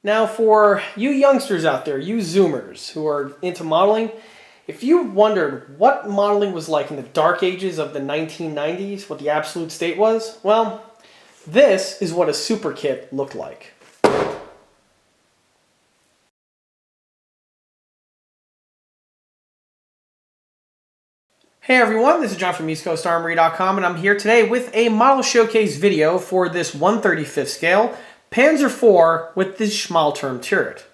Now for you youngsters out there, you Zoomers who are into modeling, if you wondered what modeling was like in the dark ages of the 1990s, what the absolute state was, well, this is what a super kit looked like. Hey everyone, this is John from EastCoastArmory.com, and I'm here today with a model showcase video for this 1/35th scale Panzer IV with the Schmalturm turret.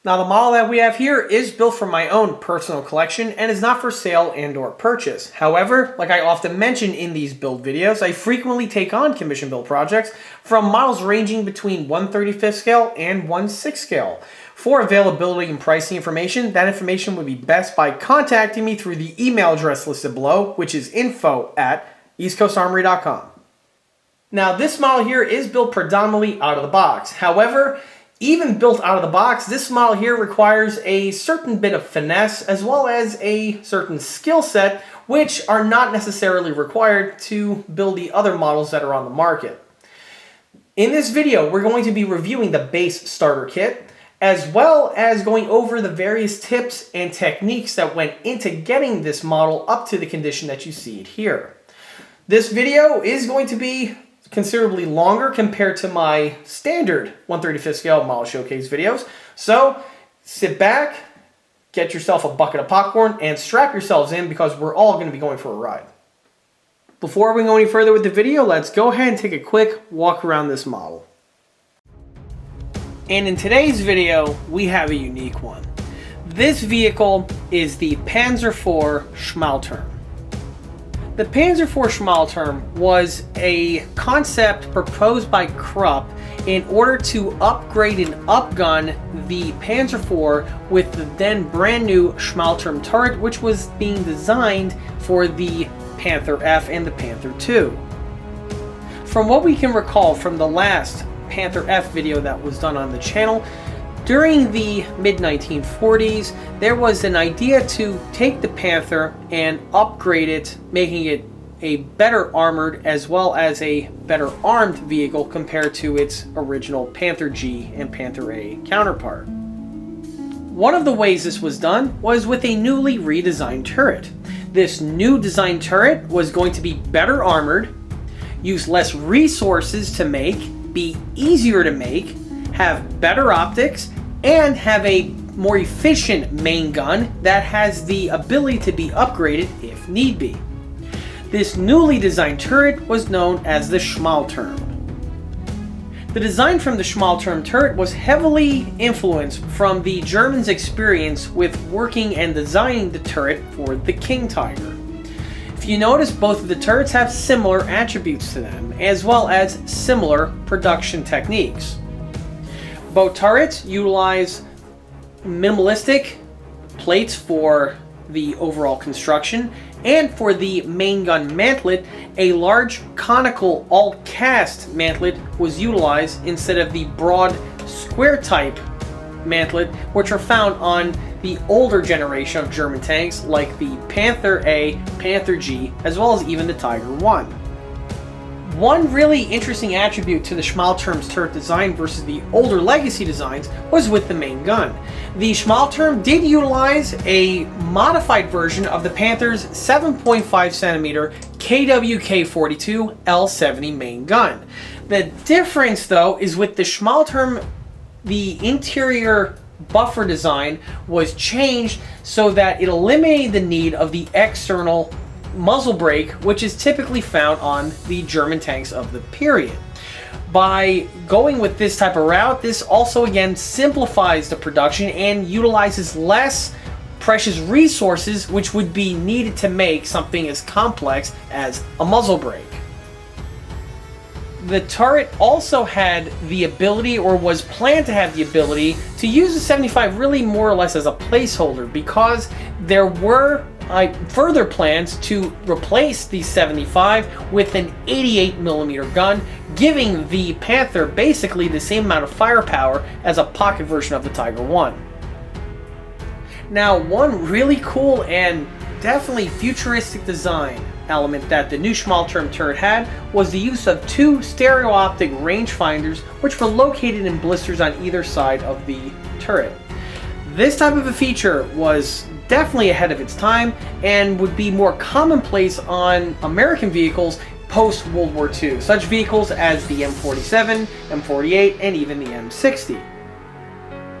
Now the model that we have here is built from my own personal collection and is not for sale and or purchase. However, like I often mention in these build videos, I frequently take on commission build projects from models ranging between 1/35th scale and 1/6 scale. For availability and pricing information, that information would be best by contacting me through the email address listed below, which is info@EastCoastArmory.com. Now this model here is built predominantly out of the box. However, even built out of the box, this model here requires a certain bit of finesse as well as a certain skill set, which are not necessarily required to build the other models that are on the market. In this video, we're going to be reviewing the base starter kit, as well as going over the various tips and techniques that went into getting this model up to the condition that you see it here. This video is going to be considerably longer compared to my standard 1/35th scale model showcase videos. So sit back, get yourself a bucket of popcorn, and strap yourselves in because we're all going to be going for a ride. Before we go any further with the video, let's go ahead and take a quick walk around this model. And in today's video, we have a unique one. This vehicle is the Panzer IV Schmalturm. The Panzer IV Schmalturm was a concept proposed by Krupp in order to upgrade and upgun the Panzer IV with the then brand new Schmalturm turret, which was being designed for the Panther F and the Panther II. From what we can recall from the last Panther F video that was done on the channel, during the mid-1940s, there was an idea to take the Panther and upgrade it, making it a better armored as well as a better armed vehicle compared to its original Panther G and Panther A counterpart. One of the ways this was done was with a newly redesigned turret. This new design turret was going to be better armored, use less resources to make, be easier to make, have better optics, and have a more efficient main gun that has the ability to be upgraded if need be. This newly designed turret was known as the Schmalturm. The design from the Schmalturm turret was heavily influenced from the Germans' experience with working and designing the turret for the King Tiger. If you notice, both of the turrets have similar attributes to them, as well as similar production techniques. Both turrets utilize minimalistic plates for the overall construction, and for the main gun mantlet, a large conical all-cast mantlet was utilized instead of the broad square type mantlet, which are found on the older generation of German tanks like the Panther A, Panther G, as well as even the Tiger I. One really interesting attribute to the Schmalturm's turret design versus the older legacy designs was with the main gun. The Schmalturm did utilize a modified version of the Panther's 7.5cm KWK-42 L70 main gun. The difference though is with the Schmalturm, the interior buffer design was changed so that it eliminated the need of the external muzzle brake, which is typically found on the German tanks of the period. By going with this type of route, this also again simplifies the production and utilizes less precious resources which would be needed to make something as complex as a muzzle brake. The turret also had the ability, or was planned to have the ability, to use the 75 really more or less as a placeholder, because there were further plans to replace the 75 with an 88mm gun, giving the Panther basically the same amount of firepower as a pocket version of the Tiger I. Now, one really cool and definitely futuristic design element that the new Schmalturm turret had was the use of two stereo-optic rangefinders, which were located in blisters on either side of the turret. This type of a feature was definitely ahead of its time and would be more commonplace on American vehicles post-World War II, such vehicles as the M47, M48, and even the M60.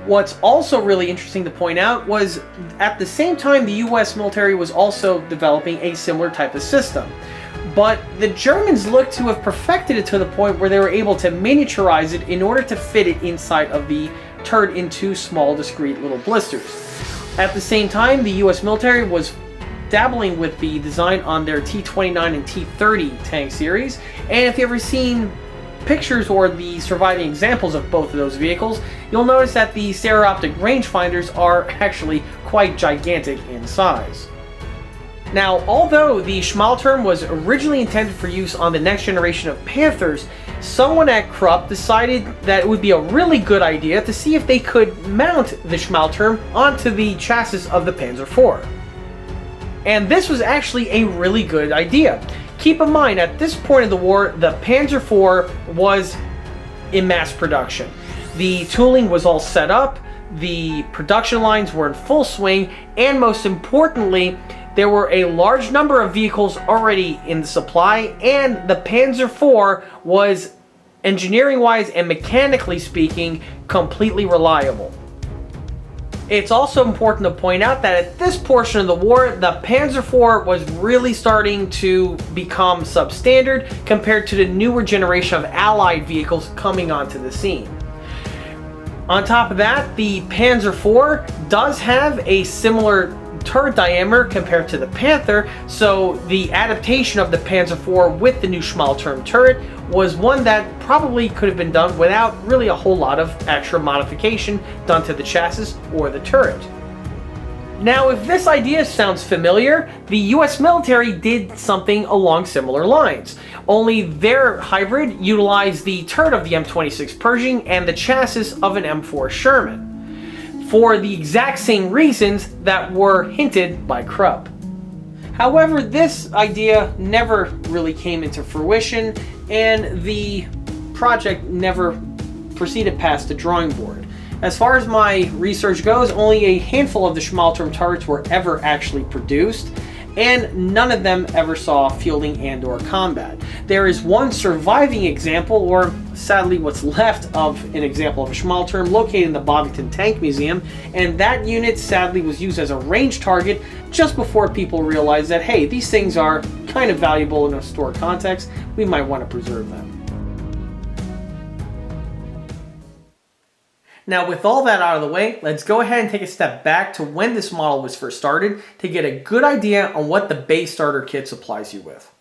What's also really interesting to point out was at the same time the US military was also developing a similar type of system. But the Germans looked to have perfected it to the point where they were able to miniaturize it in order to fit it inside of the turret into small, discrete little blisters. At the same time, the US military was dabbling with the design on their T-29 and T-30 tank series, and if you've ever seen pictures or the surviving examples of both of those vehicles, you'll notice that the stereo-optic rangefinders are actually quite gigantic in size. Now, although the Schmalturm was originally intended for use on the next generation of Panthers, someone at Krupp decided that it would be a really good idea to see if they could mount the Schmalturm onto the chassis of the Panzer IV. And this was actually a really good idea. Keep in mind, at this point in the war, the Panzer IV was in mass production. The tooling was all set up, the production lines were in full swing, and most importantly, there were a large number of vehicles already in the supply, and the Panzer IV was, engineering-wise and mechanically speaking, completely reliable. It's also important to point out that at this portion of the war, the Panzer IV was really starting to become substandard compared to the newer generation of Allied vehicles coming onto the scene. On top of that, the Panzer IV does have a similar turret diameter compared to the Panther, so the adaptation of the Panzer IV with the new Schmalturm turret was one that probably could have been done without really a whole lot of extra modification done to the chassis or the turret. Now, if this idea sounds familiar, the US military did something along similar lines, only their hybrid utilized the turret of the M26 Pershing and the chassis of an M4 Sherman, for the exact same reasons that were hinted by Krupp. However, this idea never really came into fruition, and the project never proceeded past the drawing board. As far as my research goes, only a handful of the Schmalturm turrets were ever actually produced, and none of them ever saw fielding and or combat. There is one surviving example, or sadly what's left of an example of a Schmalturm, located in the Bovington Tank Museum, and that unit sadly was used as a range target just before people realized that, hey, these things are kind of valuable in a store context, we might want to preserve them. Now, with all that out of the way, let's go ahead and take a step back to when this model was first started to get a good idea on what the base starter kit supplies you with.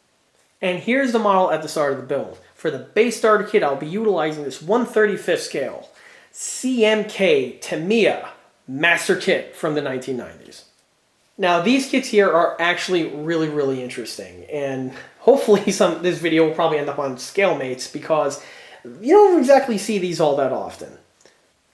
And here's the model at the start of the build. For the base starter kit, I'll be utilizing this 1/35 scale CMK Tamiya Master Kit from the 1990s. Now, these kits here are actually really interesting, and hopefully this video will probably end up on ScaleMates because you don't exactly see these all that often.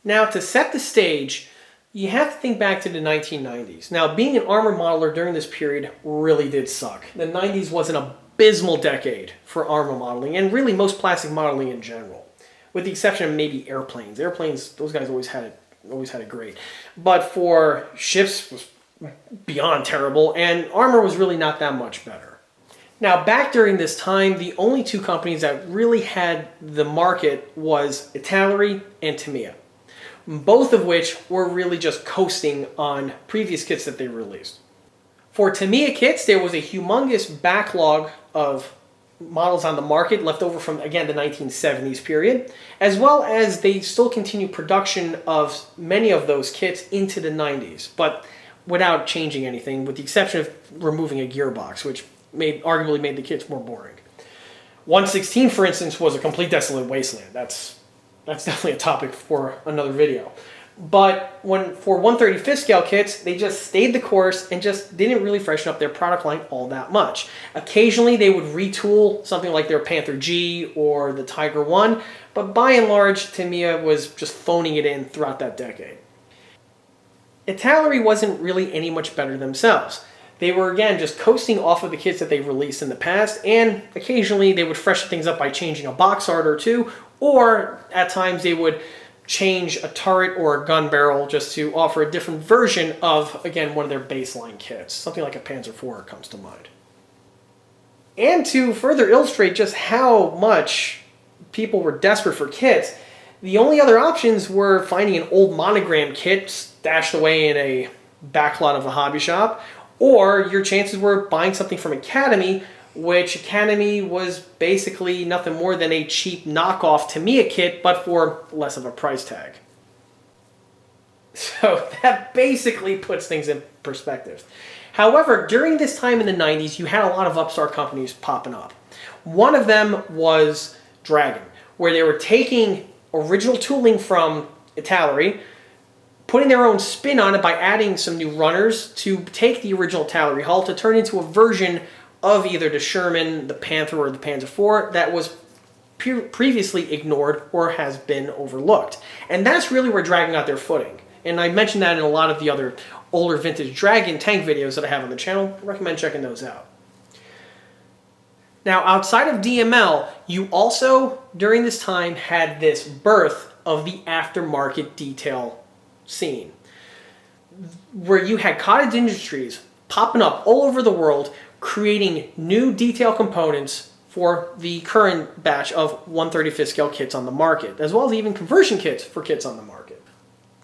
Now, to set the stage, you have to think back to the 1990s. Now, being an armor modeler during this period really did suck. The 90s was an abysmal decade for armor modeling, and really most plastic modeling in general, with the exception of maybe airplanes. Airplanes, those guys always had it great. But for ships, it was beyond terrible, and armor was really not that much better. Now, back during this time, the only two companies that really had the market was Italeri and Tamiya, both of which were really just coasting on previous kits that they released. For Tamiya kits, there was a humongous backlog of models on the market left over from, again, the 1970s period, as well as they still continue production of many of those kits into the 90s, but without changing anything, with the exception of removing a gearbox, which arguably made the kits more boring. 116, for instance, was a complete desolate wasteland. That's definitely a topic for another video. But for 1/35 scale kits, they just stayed the course and just didn't really freshen up their product line all that much. Occasionally, they would retool something like their Panther G or the Tiger 1, but by and large, Tamiya was just phoning it in throughout that decade. Italeri wasn't really any much better themselves. They were, again, just coasting off of the kits that they released in the past, and occasionally they would freshen things up by changing a box art or two, or at times they would change a turret or a gun barrel just to offer a different version of, again, one of their baseline kits. Something like a Panzer IV comes to mind. And to further illustrate just how much people were desperate for kits, the only other options were finding an old monogram kit stashed away in a backlot of a hobby shop, or your chances were buying something from Academy, which Academy was basically nothing more than a cheap knockoff Tamiya kit, but for less of a price tag. So that basically puts things in perspective. However, during this time in the 90s, you had a lot of upstart companies popping up. One of them was Dragon, where they were taking original tooling from Italeri, putting their own spin on it by adding some new runners to take the original Italeri hull to turn into a version of either the Sherman, the Panther, or the Panzer IV that was previously ignored or has been overlooked. And that's really where Dragon got their footing. And I mentioned that in a lot of the other older vintage Dragon tank videos that I have on the channel. I recommend checking those out. Now, outside of DML, you also, during this time, had this birth of the aftermarket detail scene, where you had cottage industries popping up all over the world, creating new detail components for the current batch of 1/35th scale kits on the market, as well as even conversion kits for kits on the market.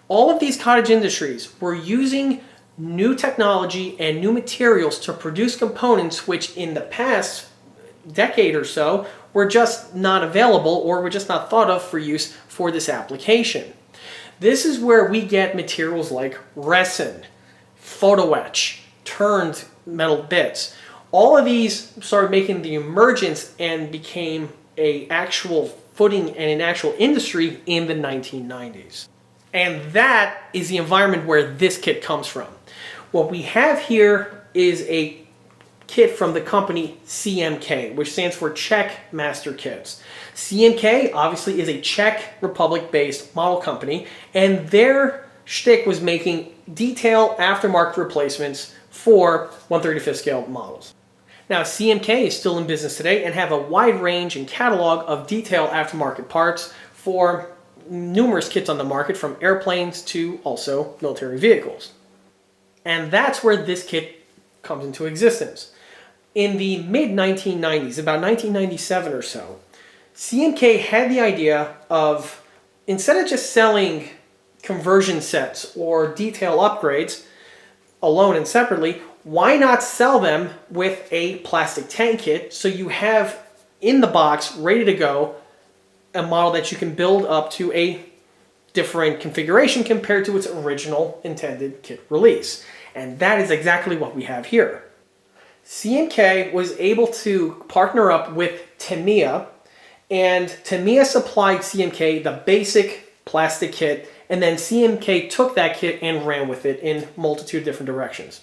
All of these cottage industries were using new technology and new materials to produce components which in the past decade or so were just not available or were just not thought of for use for this application. This is where we get materials like resin, photo etch, turned metal bits. All of these started making the emergence and became an actual footing and an actual industry in the 1990s. And that is the environment where this kit comes from. What we have here is a kit from the company CMK, which stands for Czech Master Kits. CMK obviously is a Czech Republic-based model company, and their shtick was making detail aftermarket replacements for 1/35th scale models. Now, CMK is still in business today and have a wide range and catalog of detail aftermarket parts for numerous kits on the market, from airplanes to also military vehicles. And that's where this kit comes into existence. In the mid-1990s, about 1997 or so, CMK had the idea of, instead of just selling conversion sets or detail upgrades alone and separately, why not sell them with a plastic tank kit so you have in the box, ready to go, a model that you can build up to a different configuration compared to its original intended kit release. And that is exactly what we have here. CMK was able to partner up with Tamiya, and Tamiya supplied CMK the basic plastic kit, and then CMK took that kit and ran with it in a multitude of different directions.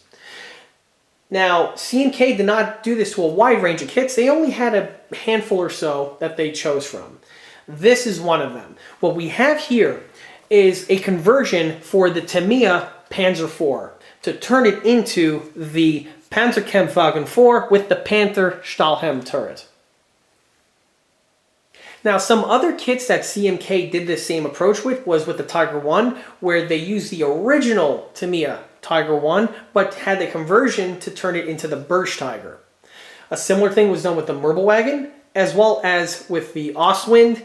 Now, CMK did not do this to a wide range of kits. They only had a handful or so that they chose from. This is one of them. What we have here is a conversion for the Tamiya Panzer IV to turn it into the Panzer IV with the Panther Schmalturm turret. Now, some other kits that CMK did this same approach with was with the Tiger I, where they used the original Tamiya Tiger I, but had the conversion to turn it into the Birch Tiger. A similar thing was done with the Merbelwagen, as well as with the Ostwind.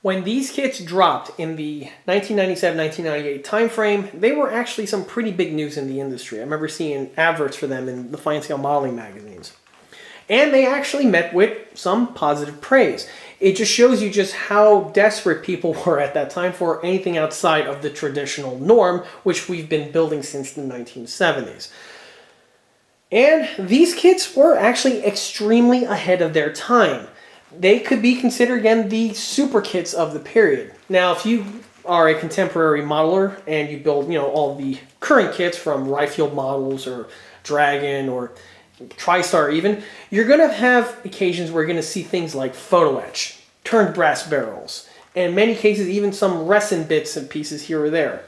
When these kits dropped in the 1997-1998 timeframe, they were actually some pretty big news in the industry. I remember seeing adverts for them in the fine scale modeling magazines. And they actually met with some positive praise. It just shows you just how desperate people were at that time for anything outside of the traditional norm, which we've been building since the 1970s. And these kits were actually extremely ahead of their time. They could be considered, again, the super kits of the period. Now, if you are a contemporary modeler and you build, all the current kits from Riffield models or Dragon or TriStar even, you're going to have occasions where you're going to see things like photo etch, turned brass barrels, and in many cases even some resin bits and pieces here or there.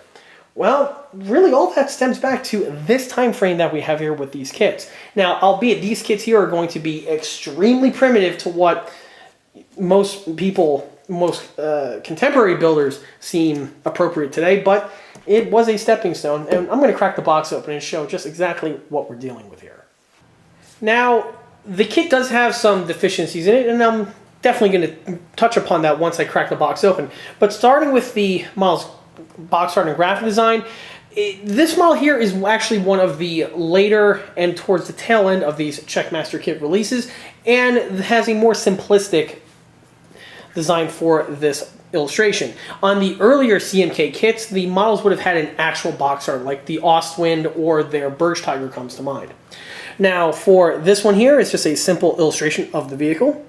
Well, really all that stems back to this time frame that we have here with these kits. Now, albeit these kits here are going to be extremely primitive to what most people, most contemporary builders seem appropriate today, but it was a stepping stone, and I'm going to crack the box open and show just exactly what we're dealing with here. Now, the kit does have some deficiencies in it, and I'm definitely going to touch upon that once I crack the box open. But starting with the model's box art and graphic design, this model here is actually one of the later and towards the tail end of these Checkmaster kit releases, and has a more simplistic design for this illustration. On the earlier CMK kits, the models would have had an actual box art, like the Ostwind or their Bergsteiger comes to mind. Now, for this one here, it's just a simple illustration of the vehicle.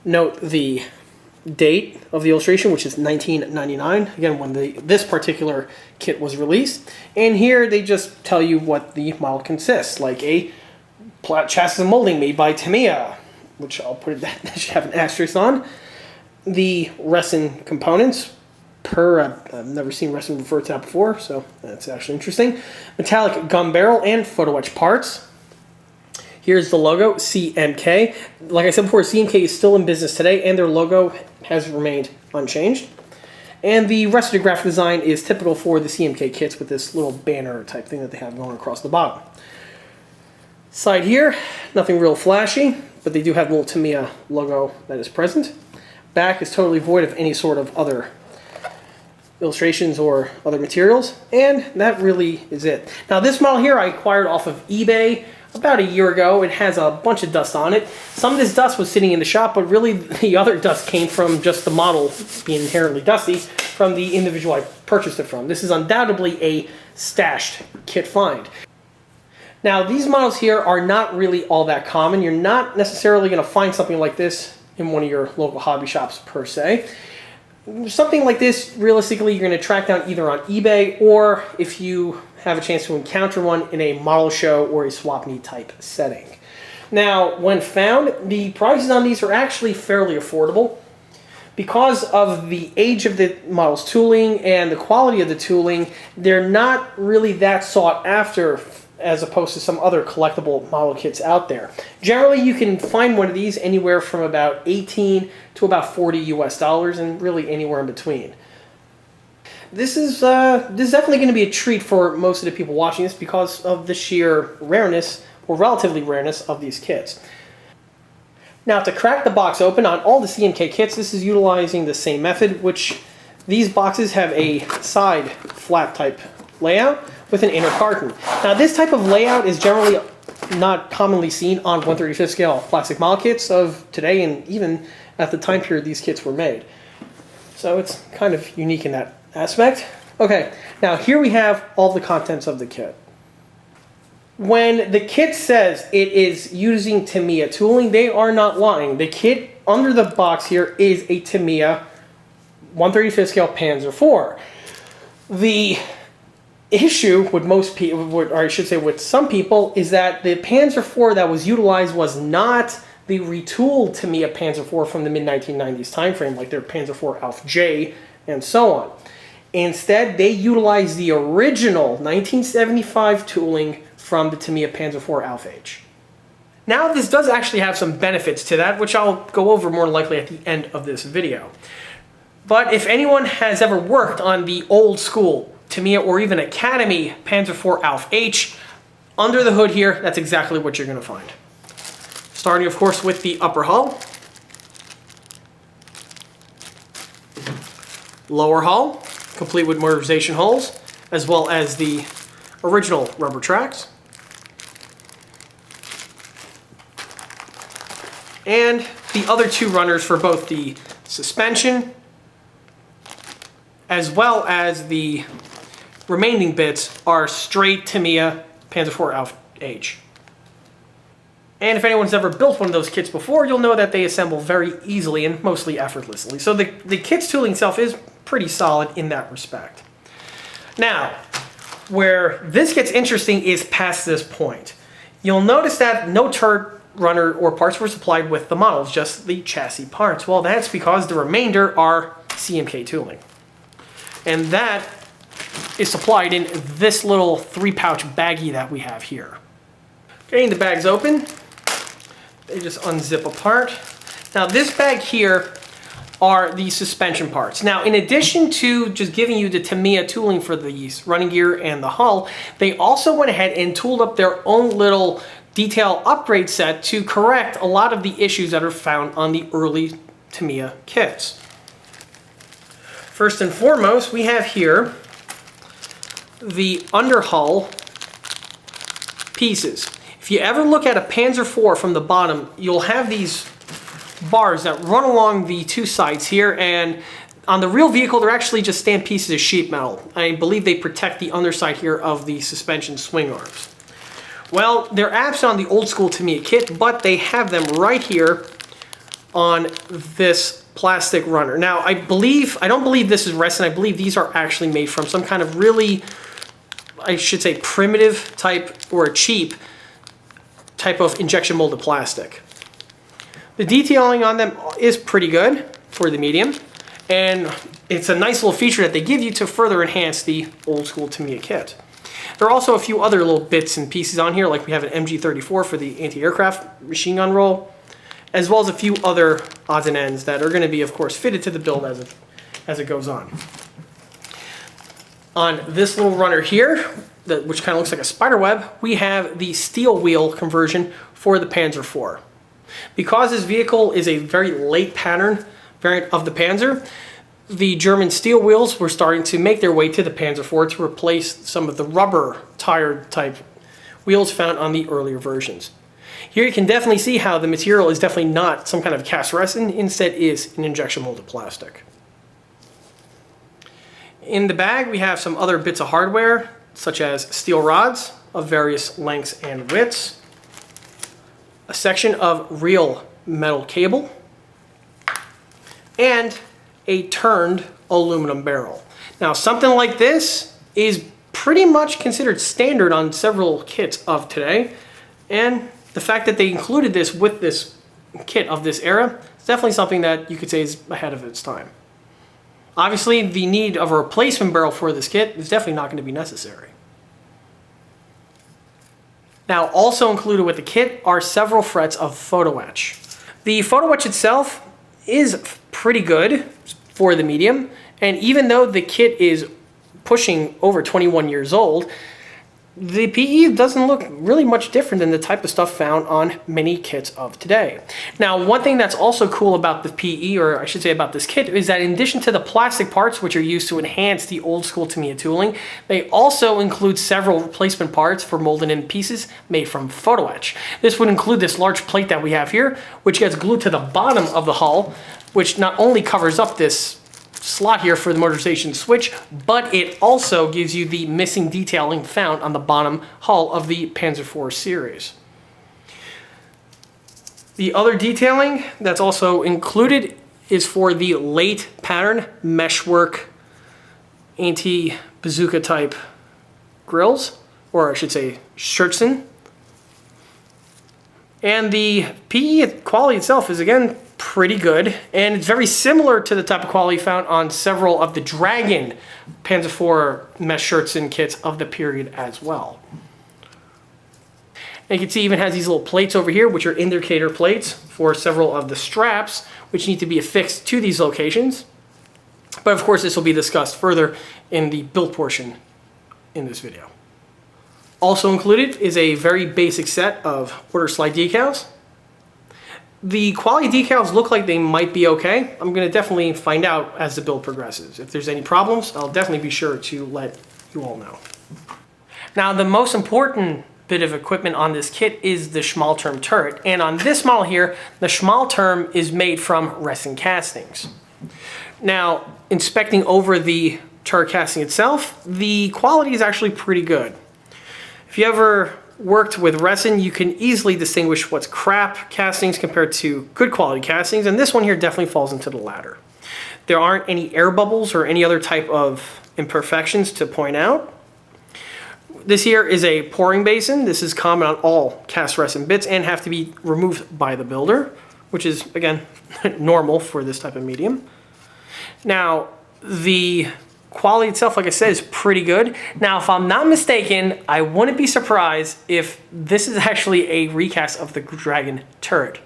Note the date of the illustration, which is 1999, again when this particular kit was released. And here they just tell you what the model consists, like a chassis molding made by Tamiya, which I'll put it that should have an asterisk on. The resin components I've never seen resin referred to that before, so that's actually interesting. Metallic gun barrel and photo etch parts. Here's the logo, CMK. Like I said before, CMK is still in business today, and their logo has remained unchanged. And the rest of the graphic design is typical for the CMK kits with this little banner type thing that they have going across the bottom. Side here, nothing real flashy, but they do have the little Tamiya logo that is present. Back is totally void of any sort of other illustrations or other materials, and that really is it. Now this model here I acquired off of eBay about a year ago. It has a bunch of dust on it. Some of this dust was sitting in the shop, but really the other dust came from just the model being inherently dusty from the individual I purchased it from. This is undoubtedly a stashed kit find. Now these models here are not really all that common. You're not necessarily going to find something like this in one of your local hobby shops per se. Something like this, realistically, you're going to track down either on eBay, or if you have a chance to encounter one in a model show or a swap meet type setting. Now, when found, the prices on these are actually fairly affordable. Because of the age of the model's tooling and the quality of the tooling, they're not really that sought after as opposed to some other collectible model kits out there. Generally, you can find one of these anywhere from about 18 to about 40 US dollars, and really anywhere in between. This is definitely going to be a treat for most of the people watching this because of the sheer rareness, or relatively rareness, of these kits. Now, to crack the box open on all the CMK kits, this is utilizing the same method, which these boxes have a side flap type layout with an inner carton. Now, this type of layout is generally not commonly seen on 1/35 scale plastic model kits of today, and even at the time period these kits were made. So it's kind of unique in that aspect. Okay, now here we have all the contents of the kit. When the kit says it is using Tamiya tooling, they are not lying. The kit under the box here is a Tamiya 1/35 scale Panzer IV. The issue with most people, or I should say with some people, is that the Panzer IV that was utilized was not the retooled Tamiya Panzer IV from the mid-1990s timeframe, like their Panzer IV Alf J and so on. Instead, they utilized the original 1975 tooling from the Tamiya Panzer IV Alf H. Now, this does actually have some benefits to that, which I'll go over more likely at the end of this video. But if anyone has ever worked on the old school Tamiya or even Academy Panzer IV Alf H, under the hood here, that's exactly what you're going to find. Starting, of course, with the upper hull, lower hull, complete with motorization holes, as well as the original rubber tracks, and the other two runners for both the suspension as well as the remaining bits are straight Tamiya Panzer IV Alf H. And if anyone's ever built one of those kits before, you'll know that they assemble very easily and mostly effortlessly. So the kit's tooling itself is pretty solid in that respect. Now, where this gets interesting is past this point. You'll notice that no turret runner or parts were supplied with the models, just the chassis parts. Well, that's because the remainder are CMK tooling. And that is supplied in this little 3-pouch baggie that we have here. Getting the bags open, they just unzip apart. Now this bag here are the suspension parts. Now, in addition to just giving you the Tamiya tooling for the running gear and the hull, they also went ahead and tooled up their own little detail upgrade set to correct a lot of the issues that are found on the early Tamiya kits. First and foremost, we have here the underhull pieces. If you ever look at a Panzer IV from the bottom, you'll have these bars that run along the two sides here, and on the real vehicle they're actually just stamped pieces of sheet metal. I believe they protect the underside here of the suspension swing arms. Well, they're absent on the old school Tamiya kit, but they have them right here on this plastic runner. Now I don't believe this is resin. I believe these are actually made from some kind of really, I should say, primitive type or a cheap type of injection molded plastic. The detailing on them is pretty good for the medium, and it's a nice little feature that they give you to further enhance the old school Tamiya kit. There are also a few other little bits and pieces on here, like we have an MG34 for the anti-aircraft machine gun roll, as well as a few other odds and ends that are going to be, of course, fitted to the build as it goes on. On this little runner here, which kind of looks like a spider web, we have the steel wheel conversion for the Panzer IV. Because this vehicle is a very late pattern variant of the Panzer, the German steel wheels were starting to make their way to the Panzer IV to replace some of the rubber tire type wheels found on the earlier versions. Here you can definitely see how the material is definitely not some kind of cast resin, instead is an injection molded plastic. In the bag we have some other bits of hardware, such as steel rods of various lengths and widths, a section of real metal cable, and a turned aluminum barrel. Now, something like this is pretty much considered standard on several kits of today, and the fact that they included this with this kit of this era is definitely something that you could say is ahead of its time. Obviously, the need of a replacement barrel for this kit is definitely not going to be necessary. Now, also included with the kit are several frets of photo etch. The photo etch itself is pretty good for the medium, and even though the kit is pushing over 21 years old, the PE doesn't look really much different than the type of stuff found on many kits of today. Now, one thing that's also cool about the PE, or I should say about this kit, is that in addition to the plastic parts which are used to enhance the old school Tamiya tooling, they also include several replacement parts for molded in pieces made from photo etch. This would include this large plate that we have here, which gets glued to the bottom of the hull, which not only covers up this slot here for the motorization switch, but it also gives you the missing detailing found on the bottom hull of the Panzer IV series. The other detailing that's also included is for the late pattern meshwork anti-bazooka type grills, or I should say Schürzen. And the PE quality itself is, again, pretty good, and it's very similar to the type of quality found on several of the Dragon Panzer IV mesh Schürzen kits of the period as well. And you can see it even has these little plates over here, which are indicator plates for several of the straps, which need to be affixed to these locations. But of course, this will be discussed further in the build portion in this video. Also included is a very basic set of order slide decals. The quality decals look like they might be okay. I'm going to definitely find out as the build progresses. If there's any problems, I'll definitely be sure to let you all know. Now, the most important bit of equipment on this kit is the Schmalturm turret. And on this model here, the Schmalturm is made from resin castings. Now, inspecting over the turret casting itself, the quality is actually pretty good. If you ever worked with resin, you can easily distinguish what's crap castings compared to good quality castings, and this one here definitely falls into the latter. There aren't any air bubbles or any other type of imperfections to point out. This here is a pouring basin. This is common on all cast resin bits and have to be removed by the builder, which is, again, normal for this type of medium. Now, the quality itself, like I said, is pretty good. Now, if I'm not mistaken, I wouldn't be surprised if this is actually a recast of the Dragon turret.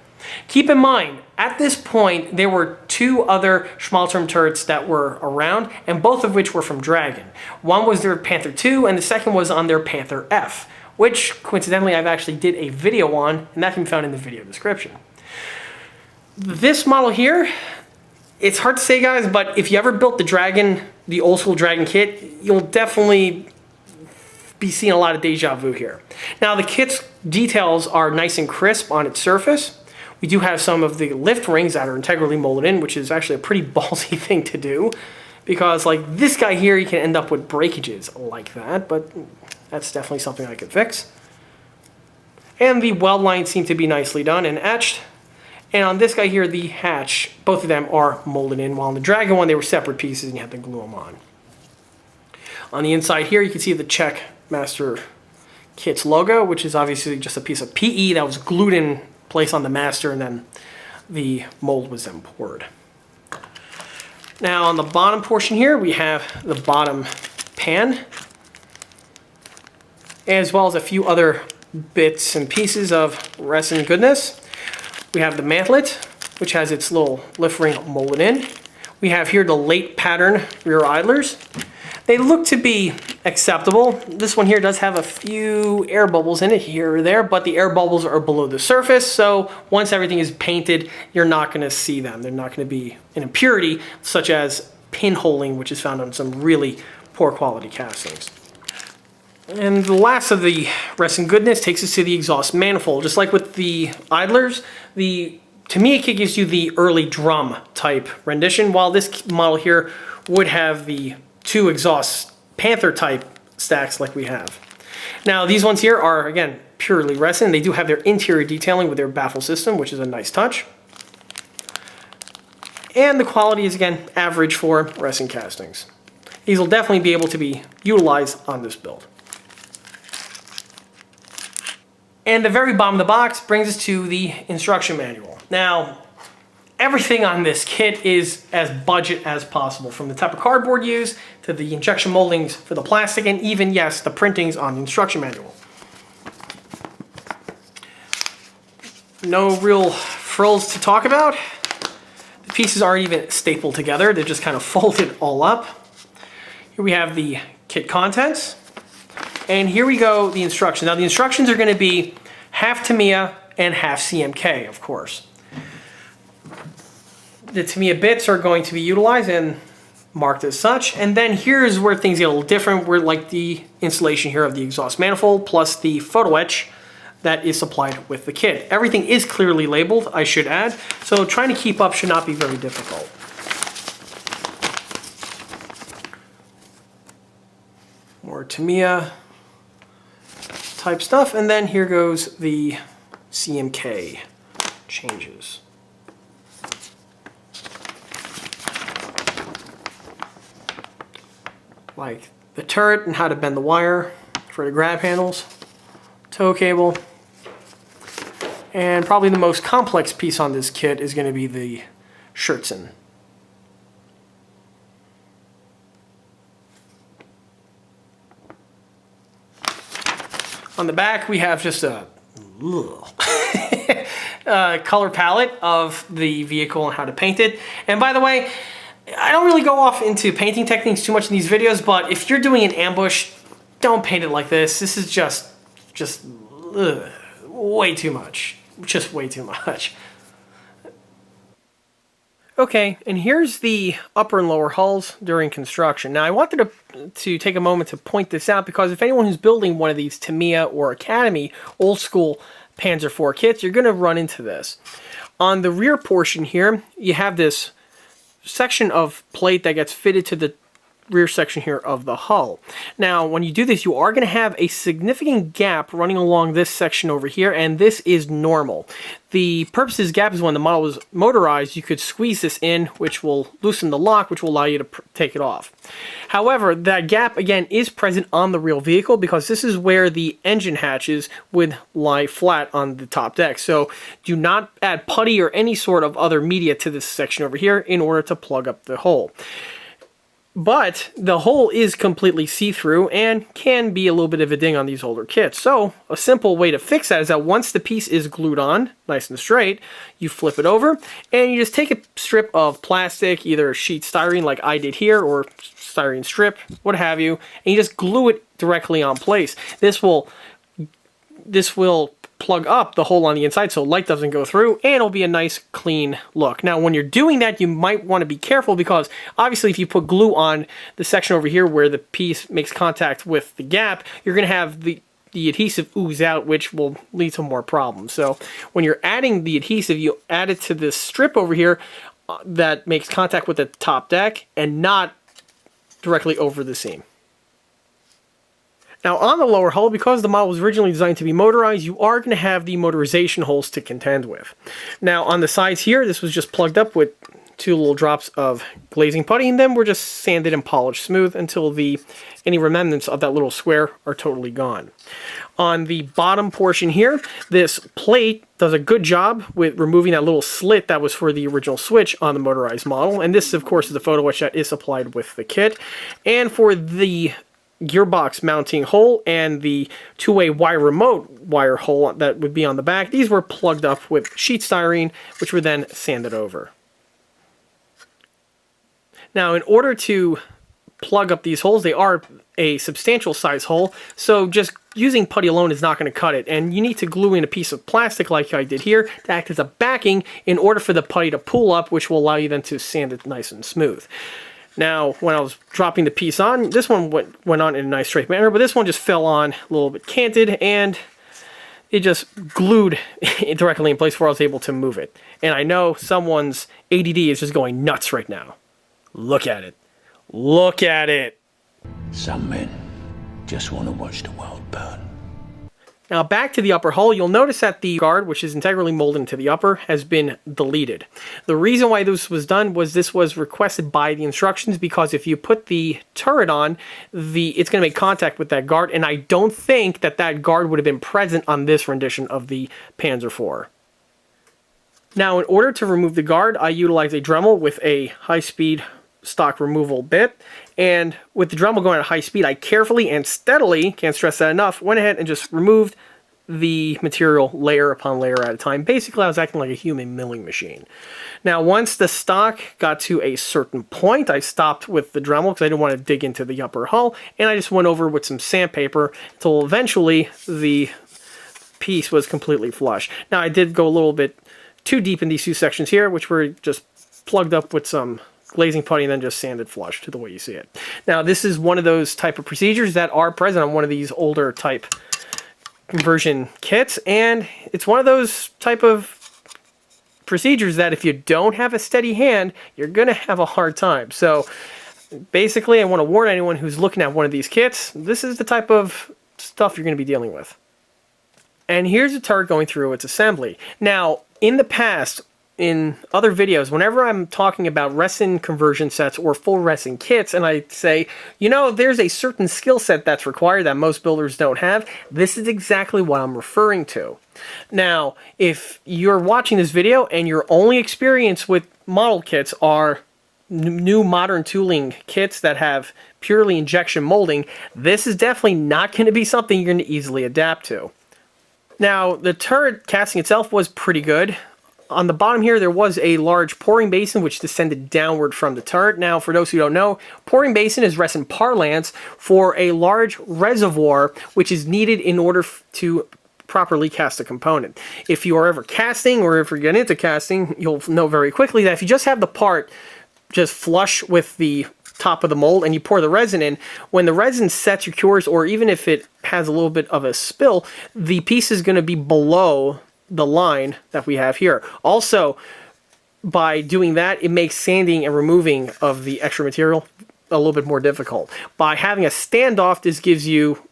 Keep in mind, at this point, there were two other Schmalturm turrets that were around, and both of which were from Dragon. One was their Panther II, and the second was on their Panther F, which, coincidentally, I've actually did a video on, and that can be found in the video description. This model here, it's hard to say, guys, but if you ever built the Dragon, the old school Dragon kit, you'll definitely be seeing a lot of deja vu here. Now, the kit's details are nice and crisp on its surface. We do have some of the lift rings that are integrally molded in, which is actually a pretty ballsy thing to do, because like this guy here, you can end up with breakages like that, but that's definitely something I could fix. And the weld lines seem to be nicely done and etched. And on this guy here, the hatch, both of them are molded in, while on the Dragon one, they were separate pieces and you had to glue them on. On the inside here, you can see the Czech Master Kit's logo, which is obviously just a piece of PE that was glued in place on the Master, and then the mold was then poured. Now on the bottom portion here, we have the bottom pan, as well as a few other bits and pieces of resin goodness. We have the mantlet, which has its little lift ring molded in. We have here the late pattern rear idlers. They look to be acceptable. This one here does have a few air bubbles in it here or there, but the air bubbles are below the surface, so once everything is painted, you're not going to see them. They're not going to be an impurity, such as pinholing, which is found on some really poor quality castings. And the last of the resin goodness takes us to the exhaust manifold. Just like with the idlers, the Tamiya kit gives you the early drum type rendition, while this model here would have the two exhaust Panther type stacks like we have. Now these ones here are, again, purely resin. They do have their interior detailing with their baffle system, which is a nice touch. And the quality is, again, average for resin castings. These will definitely be able to be utilized on this build. And the very bottom of the box brings us to the instruction manual. Now, everything on this kit is as budget as possible, from the type of cardboard used to the injection moldings for the plastic, and even, yes, the printings on the instruction manual. No real frills to talk about. The pieces aren't even stapled together. They're just kind of folded all up. Here we have the kit contents. And here we go, the instructions. Now the instructions are going to be half Tamiya and half CMK, of course. The Tamiya bits are going to be utilized and marked as such. And then here's where things get a little different. We're like the installation here of the exhaust manifold plus the photo etch that is supplied with the kit. Everything is clearly labeled, I should add, so trying to keep up should not be very difficult. More Tamiya type stuff, and then here goes the CMK changes. Like the turret and how to bend the wire for the grab handles, tow cable, and probably the most complex piece on this kit is going to be the shirtsen. On the back, we have just a color palette of the vehicle and how to paint it. And by the way, I don't really go off into painting techniques too much in these videos, but if you're doing an ambush, don't paint it like this. This is just way too much. Just way too much. Okay, and here's the upper and lower hulls during construction. Now, I wanted to take a moment to point this out because if anyone who's building one of these Tamiya or Academy old school Panzer IV kits, you're going to run into this. On the rear portion here, you have this section of plate that gets fitted to the rear section here of the hull. Now, when you do this, you are going to have a significant gap running along this section over here, and this is normal. The purpose of this gap is when the model was motorized, you could squeeze this in, which will loosen the lock, which will allow you to take it off. However, that gap, again, is present on the real vehicle because this is where the engine hatches would lie flat on the top deck. So do not add putty or any sort of other media to this section over here in order to plug up the hole. But the hole is completely see-through and can be a little bit of a ding on these older kits. So a simple way to fix that is that once the piece is glued on, nice and straight, you flip it over and you just take a strip of plastic, either a sheet styrene like I did here, or styrene strip, what have you, and you just glue it directly on place. This will plug up the hole on the inside so light doesn't go through, and it'll be a nice clean look. Now when you're doing that, you might want to be careful, because obviously if you put glue on the section over here where the piece makes contact with the gap, you're going to have the adhesive ooze out, which will lead to more problems. So when you're adding the adhesive, you add it to this strip over here that makes contact with the top deck and not directly over the seam. Now on the lower hull, because the model was originally designed to be motorized, you are going to have the motorization holes to contend with. Now on the sides here, this was just plugged up with 2 little drops of glazing putty, and then we're just sanded and polished smooth until any remnants of that little square are totally gone. On the bottom portion here, this plate does a good job with removing that little slit that was for the original switch on the motorized model, and this of course is the photo etch that is supplied with the kit. And for the gearbox mounting hole and the 2-way wire remote wire hole that would be on the back, these were plugged up with sheet styrene, which were then sanded over. Now in order to plug up these holes, they are a substantial size hole, so just using putty alone is not going to cut it, and you need to glue in a piece of plastic like I did here to act as a backing in order for the putty to pull up, which will allow you then to sand it nice and smooth. Now, when I was dropping the piece on, this one went on in a nice straight manner, but this one just fell on a little bit canted, and it just glued directly in place before I was able to move it. And I know someone's ADD is just going nuts right now. Look at it. Look at it. Some men just want to watch the world burn. Now back to the upper hull, you'll notice that the guard, which is integrally molded into the upper, has been deleted. The reason why this was done was this was requested by the instructions, because if you put the turret on, it's going to make contact with that guard, and I don't think that that guard would have been present on this rendition of the Panzer IV. Now in order to remove the guard, I utilized a Dremel with a high-speed stock removal bit, and with the Dremel going at high speed, I carefully and steadily, can't stress that enough, went ahead and just removed the material layer upon layer at a time. Basically, I was acting like a human milling machine. Now, once the stock got to a certain point, I stopped with the Dremel because I didn't want to dig into the upper hull, and I just went over with some sandpaper until eventually the piece was completely flush. Now, I did go a little bit too deep in these 2 sections here, which were just plugged up with some glazing putty and then just sanded flush to the way you see it. Now, this is one of those type of procedures that are present on one of these older type conversion kits, and it's one of those type of procedures that if you don't have a steady hand, you're going to have a hard time. So basically, I want to warn anyone who's looking at one of these kits, this is the type of stuff you're going to be dealing with. And here's a turret going through its assembly. Now, in the past, in other videos, whenever I'm talking about resin conversion sets or full resin kits, and I say, you know, there's a certain skill set that's required that most builders don't have, this is exactly what I'm referring to. Now, if you're watching this video and your only experience with model kits are new modern tooling kits that have purely injection molding, this is definitely not going to be something you're going to easily adapt to. Now, the turret casting itself was pretty good. On the bottom here, there was a large pouring basin which descended downward from the turret. Now, for those who don't know, pouring basin is resin parlance for a large reservoir which is needed in order to properly cast a component. If you are ever casting, or if you get into casting, you'll know very quickly that if you just have the part just flush with the top of the mold and you pour the resin in, when the resin sets or cures, or even if it has a little bit of a spill, the piece is going to be below the line that we have here. Also, by doing that, it makes sanding and removing of the extra material a little bit more difficult. By having a standoff, this gives you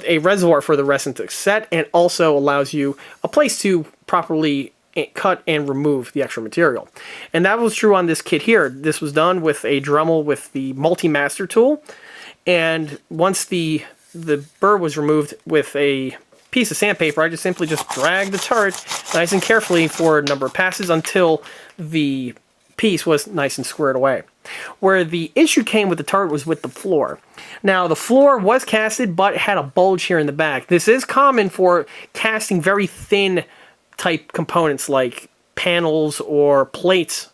a reservoir for the resin to set, and also allows you a place to properly cut and remove the extra material. And that was true on this kit here. This was done with a Dremel with the multi-master tool, and once the burr was removed with a piece of sandpaper, I just simply dragged the turret nice and carefully for a number of passes until the piece was nice and squared away. Where the issue came with the turret was with the floor. Now, the floor was casted, but it had a bulge here in the back. This is common for casting very thin type components like panels or plates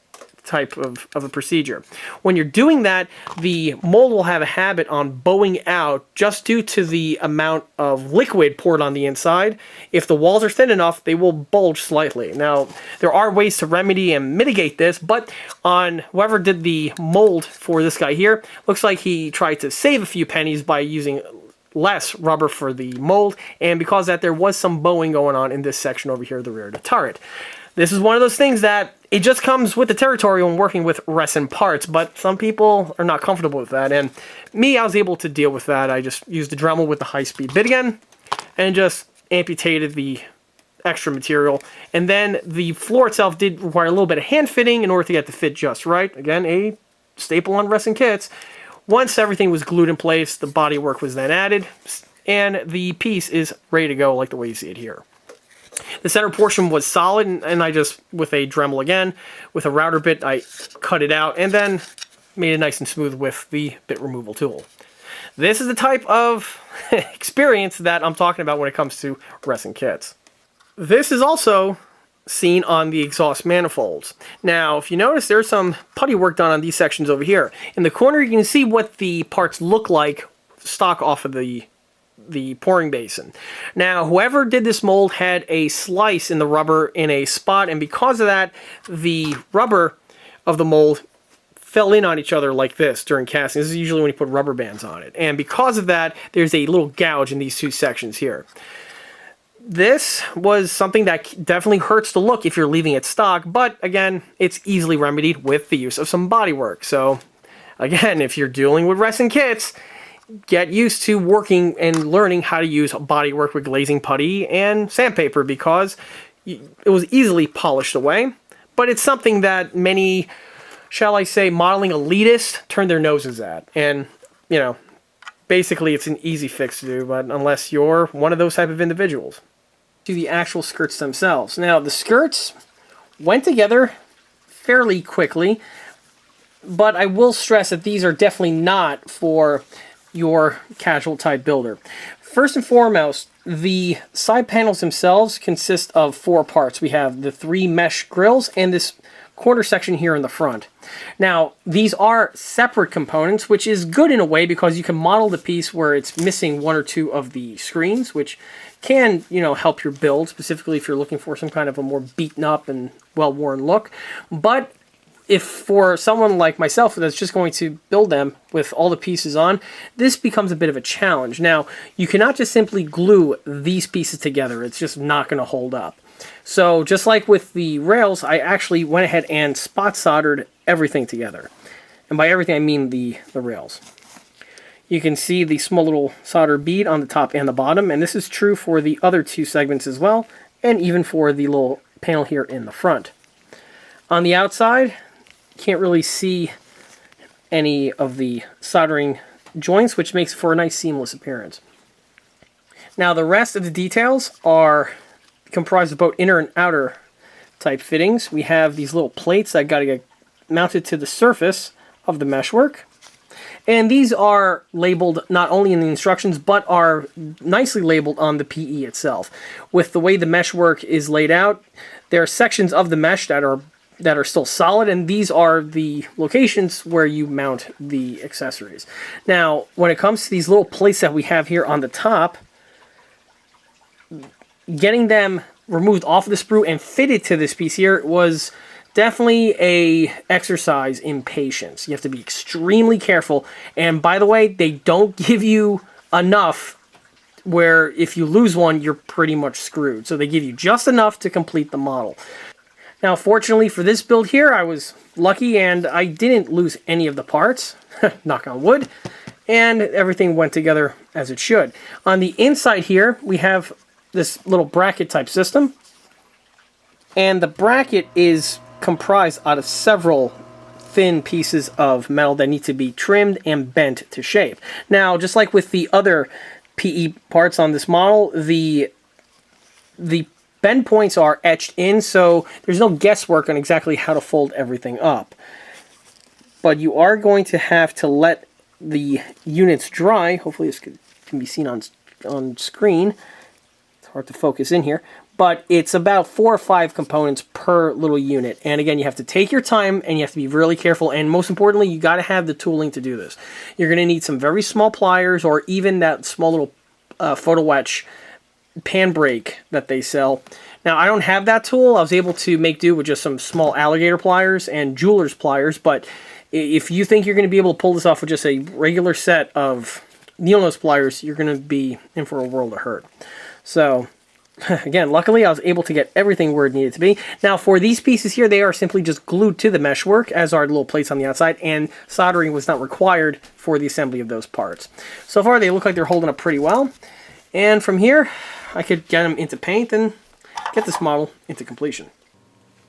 type of a procedure. When you're doing that, the mold will have a habit on bowing out just due to the amount of liquid poured on the inside. If the walls are thin enough, they will bulge slightly. Now, there are ways to remedy and mitigate this, but on whoever did the mold for this guy here, looks like he tried to save a few pennies by using less rubber for the mold, and because of that, there was some bowing going on in this section over here at the rear of the turret. This is one of those things that it just comes with the territory when working with resin parts, but some people are not comfortable with that, and me, I was able to deal with that. I just used the Dremel with the high-speed bit again, and just amputated the extra material, and then the floor itself did require a little bit of hand fitting in order to get the fit just right. Again, a staple on resin kits. Once everything was glued in place, the bodywork was then added, and the piece is ready to go like the way you see it here. The center portion was solid, and I just, with a Dremel again, with a router bit, I cut it out and then made it nice and smooth with the bit removal tool. This is the type of experience that I'm talking about when it comes to resin kits. This is also seen on the exhaust manifolds. Now, if you notice, there's some putty work done on these sections over here. In the corner, you can see what the parts look like stock off of the pouring basin. Now, whoever did this mold had a slice in the rubber in a spot, and because of that, the rubber of the mold fell in on each other like this during casting. This is usually when you put rubber bands on it. And because of that, there's a little gouge in these two sections here. This was something that definitely hurts the look if you're leaving it stock, but again, it's easily remedied with the use of some bodywork. So again, if you're dealing with resin kits, get used to working and learning how to use bodywork with glazing putty and sandpaper, because it was easily polished away. But it's something that many, shall I say, modeling elitists turn their noses at. And, you know, basically it's an easy fix to do, but unless you're one of those type of individuals. To the actual skirts themselves. Now, the skirts went together fairly quickly, but I will stress that these are definitely not for your casual type builder. First and foremost, the side panels themselves consist of 4 parts. We have the 3 mesh grills and this corner section here in the front. Now, these are separate components, which is good in a way because you can model the piece where it's missing 1 or 2 of the screens, which can, you know, help your build, specifically if you're looking for some kind of a more beaten up and well-worn look. But if for someone like myself that's just going to build them with all the pieces on, this becomes a bit of a challenge. Now, you cannot just simply glue these pieces together. It's just not going to hold up. So just like with the rails, I actually went ahead and spot soldered everything together. And by everything, I mean the rails. You can see the small little solder bead on the top and the bottom, and this is true for the other 2 segments as well, and even for the little panel here in the front. On the outside, can't really see any of the soldering joints, which makes for a nice seamless appearance. Now, the rest of the details are comprised of both inner and outer type fittings. We have these little plates that got to get mounted to the surface of the meshwork. And these are labeled not only in the instructions, but are nicely labeled on the PE itself. With the way the meshwork is laid out, there are sections of the mesh that are still solid, and these are the locations where you mount the accessories. Now, when it comes to these little plates that we have here on the top, getting them removed off of the sprue and fitted to this piece here was definitely a exercise in patience. You have to be extremely careful, and by the way, they don't give you enough where if you lose one, you're pretty much screwed. So they give you just enough to complete the model. Now, fortunately for this build here, I was lucky and I didn't lose any of the parts, knock on wood, and everything went together as it should. On the inside here, we have this little bracket type system, and the bracket is comprised out of several thin pieces of metal that need to be trimmed and bent to shape. Now, just like with the other PE parts on this model, the bend points are etched in, so there's no guesswork on exactly how to fold everything up. But you are going to have to let the units dry. Hopefully this can be seen on screen. It's hard to focus in here. But it's about 4 or 5 components per little unit. And again, you have to take your time and you have to be really careful. And most importantly, you got to have the tooling to do this. You're going to need some very small pliers or even that small little photo etch pan brake that they sell. Now, I don't have that tool. I was able to make do with just some small alligator pliers and jeweler's pliers, but if you think you're going to be able to pull this off with just a regular set of needle nose pliers, you're going to be in for a world of hurt. So, again, luckily I was able to get everything where it needed to be. Now, for these pieces here, they are simply just glued to the meshwork, as are the little plates on the outside, and soldering was not required for the assembly of those parts. So far, they look like they're holding up pretty well. And from here, I could get them into paint and get this model into completion.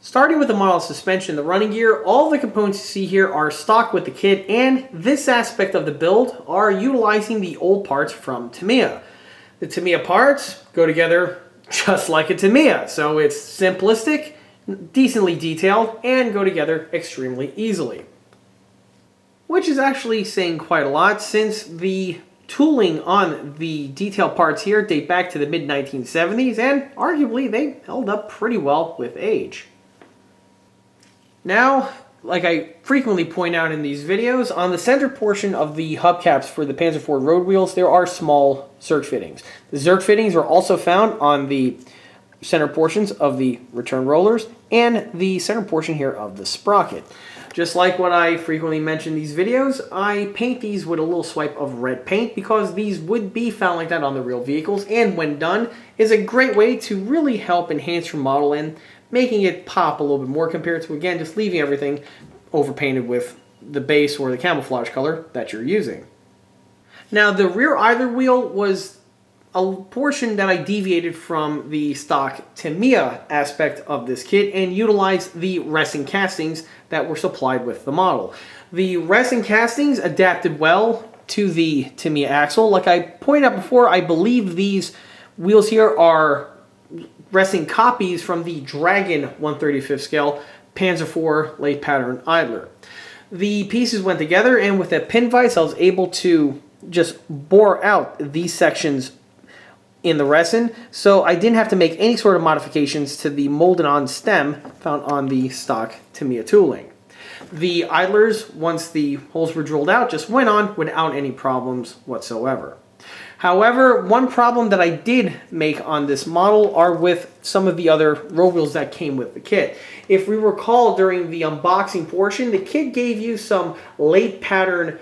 Starting with the model suspension, the running gear, all the components you see here are stock with the kit, and this aspect of the build are utilizing the old parts from Tamiya. The Tamiya parts go together just like a Tamiya, so it's simplistic, decently detailed, and go together extremely easily. Which is actually saying quite a lot, since the tooling on the detailed parts here date back to the mid-1970s, and arguably they held up pretty well with age. Now, like I frequently point out in these videos, on the center portion of the hubcaps for the Panzer IV road wheels, there are small zerk fittings. The zerk fittings are also found on the center portions of the return rollers and the center portion here of the sprocket. Just like what I frequently mention in these videos, I paint these with a little swipe of red paint because these would be found like that on the real vehicles, and when done, is a great way to really help enhance your model and making it pop a little bit more compared to, again, just leaving everything overpainted with the base or the camouflage color that you're using. Now, the rear idler wheel was a portion that I deviated from the stock Tamiya aspect of this kit and utilized the resin castings that were supplied with the model. The resin castings adapted well to the Tamiya axle. Like I pointed out before, I believe these wheels here are resin copies from the Dragon 1/35 scale Panzer IV late pattern idler. The pieces went together, and with a pin vise I was able to just bore out these sections in the resin, so I didn't have to make any sort of modifications to the molded on stem found on the stock Tamiya tooling. The idlers, once the holes were drilled out, just went on without any problems whatsoever. However, one problem that I did make on this model are with some of the other road wheels that came with the kit. If we recall, during the unboxing portion, the kit gave you some late pattern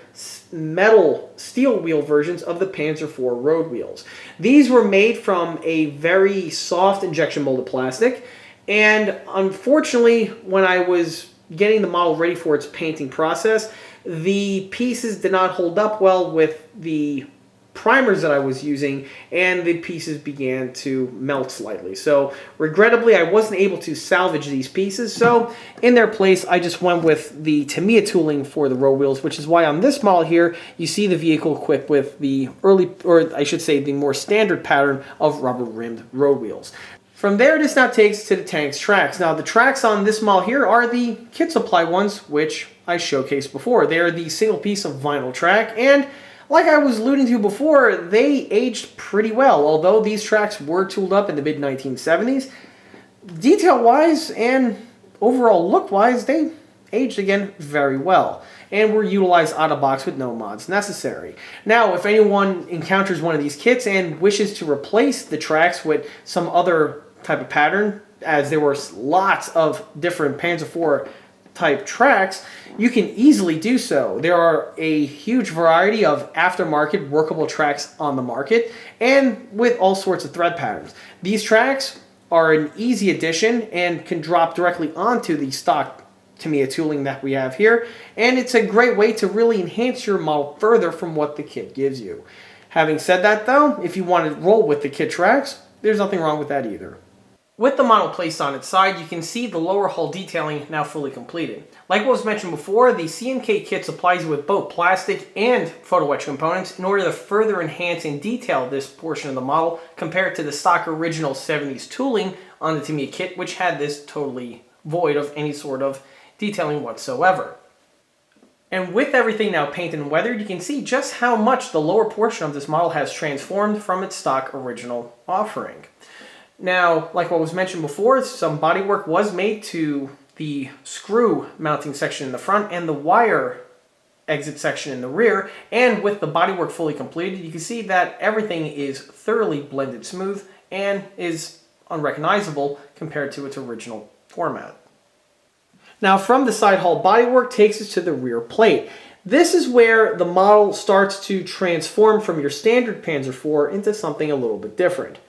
metal steel wheel versions of the Panzer IV road wheels. These were made from a very soft injection molded plastic, and unfortunately, when I was getting the model ready for its painting process, the pieces did not hold up well with the primers that I was using, and the pieces began to melt slightly. So regrettably, I wasn't able to salvage these pieces, so in their place I just went with the Tamiya tooling for the road wheels, which is why on this model here you see the vehicle equipped with the early, or I should say the more standard pattern of rubber rimmed road wheels. From there, this now takes to the tank's tracks. Now, the tracks on this model here are the kit supply ones, which I showcased before. They are the single piece of vinyl track, and like I was alluding to before, they aged pretty well. Although these tracks were tooled up in the mid-1970s, detail-wise and overall look-wise, they aged again very well and were utilized out of box with no mods necessary. Now, if anyone encounters one of these kits and wishes to replace the tracks with some other type of pattern, as there were lots of different Panzer IV type tracks, you can easily do so. There are a huge variety of aftermarket workable tracks on the market, and with all sorts of thread patterns. These tracks are an easy addition and can drop directly onto the stock Tamiya tooling that we have here, and it's a great way to really enhance your model further from what the kit gives you. Having said that though, if you want to roll with the kit tracks, there's nothing wrong with that either. With the model placed on its side, you can see the lower hull detailing now fully completed. Like what was mentioned before, the CMK kit supplies you with both plastic and photo etch components in order to further enhance and detail this portion of the model compared to the stock original 70s tooling on the Tamiya kit, which had this totally void of any sort of detailing whatsoever. And with everything now painted and weathered, you can see just how much the lower portion of this model has transformed from its stock original offering. Now, like what was mentioned before, some bodywork was made to the screw mounting section in the front and the wire exit section in the rear, and with the bodywork fully completed, you can see that everything is thoroughly blended smooth and is unrecognizable compared to its original format. Now, from the side hull, bodywork takes us to the rear plate. This is where the model starts to transform from your standard Panzer IV into something a little bit different.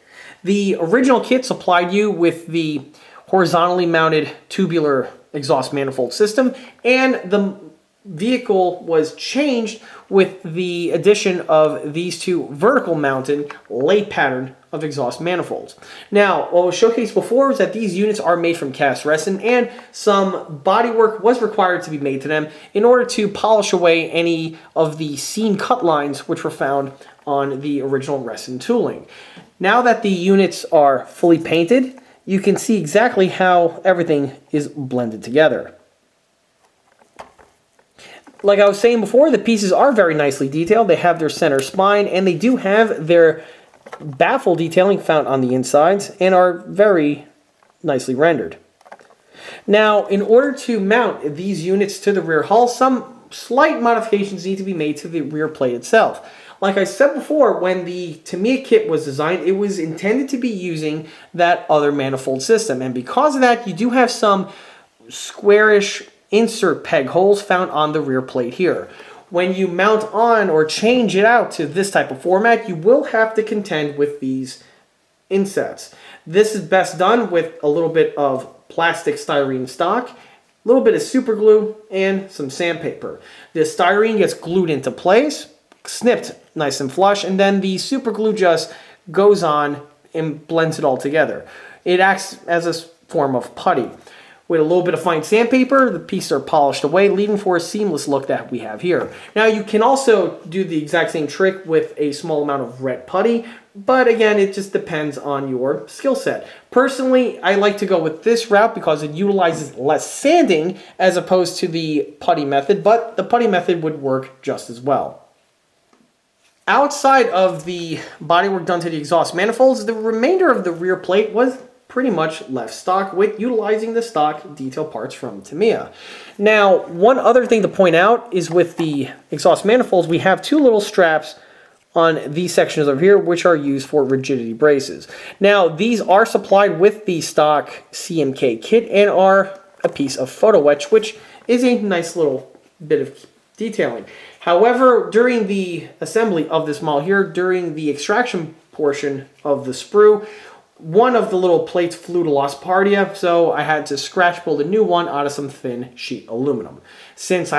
The original kit supplied you with the horizontally mounted tubular exhaust manifold system, and the vehicle was changed with the addition of these two vertical mounted lay pattern of exhaust manifolds. Now, what was showcased before was that these units are made from cast resin, and some bodywork was required to be made to them in order to polish away any of the seam cut lines which were found on the original resin tooling. Now that the units are fully painted, you can see exactly how everything is blended together. Like I was saying before, the pieces are very nicely detailed. They have their center spine, and they do have their baffle detailing found on the insides and are very nicely rendered. Now, in order to mount these units to the rear hull, some slight modifications need to be made to the rear plate itself. Like I said before, when the Tamiya kit was designed, it was intended to be using that other manifold system. And because of that, you do have some squarish insert peg holes found on the rear plate here. When you mount on or change it out to this type of format, you will have to contend with these insets. This is best done with a little bit of plastic styrene stock, a little bit of super glue, and some sandpaper. The styrene gets glued into place, snipped nice and flush, and then the super glue just goes on and blends it all together. It acts as a form of putty. With a little bit of fine sandpaper, the pieces are polished away, leaving for a seamless look that we have here. Now, you can also do the exact same trick with a small amount of red putty, but again, it just depends on your skill set. Personally, I like to go with this route because it utilizes less sanding as opposed to the putty method, but the putty method would work just as well. Outside of the bodywork done to the exhaust manifolds, the remainder of the rear plate was pretty much left stock with utilizing the stock detail parts from Tamiya. Now, one other thing to point out is with the exhaust manifolds, we have two little straps on these sections over here, which are used for rigidity braces. Now, these are supplied with the stock CMK kit and are a piece of photo etch, which is a nice little bit of detailing. However, during the assembly of this model here, during the extraction portion of the sprue, one of the little plates flew to Las Pardia, so I had to scratch build a new one out of some thin sheet aluminum. Since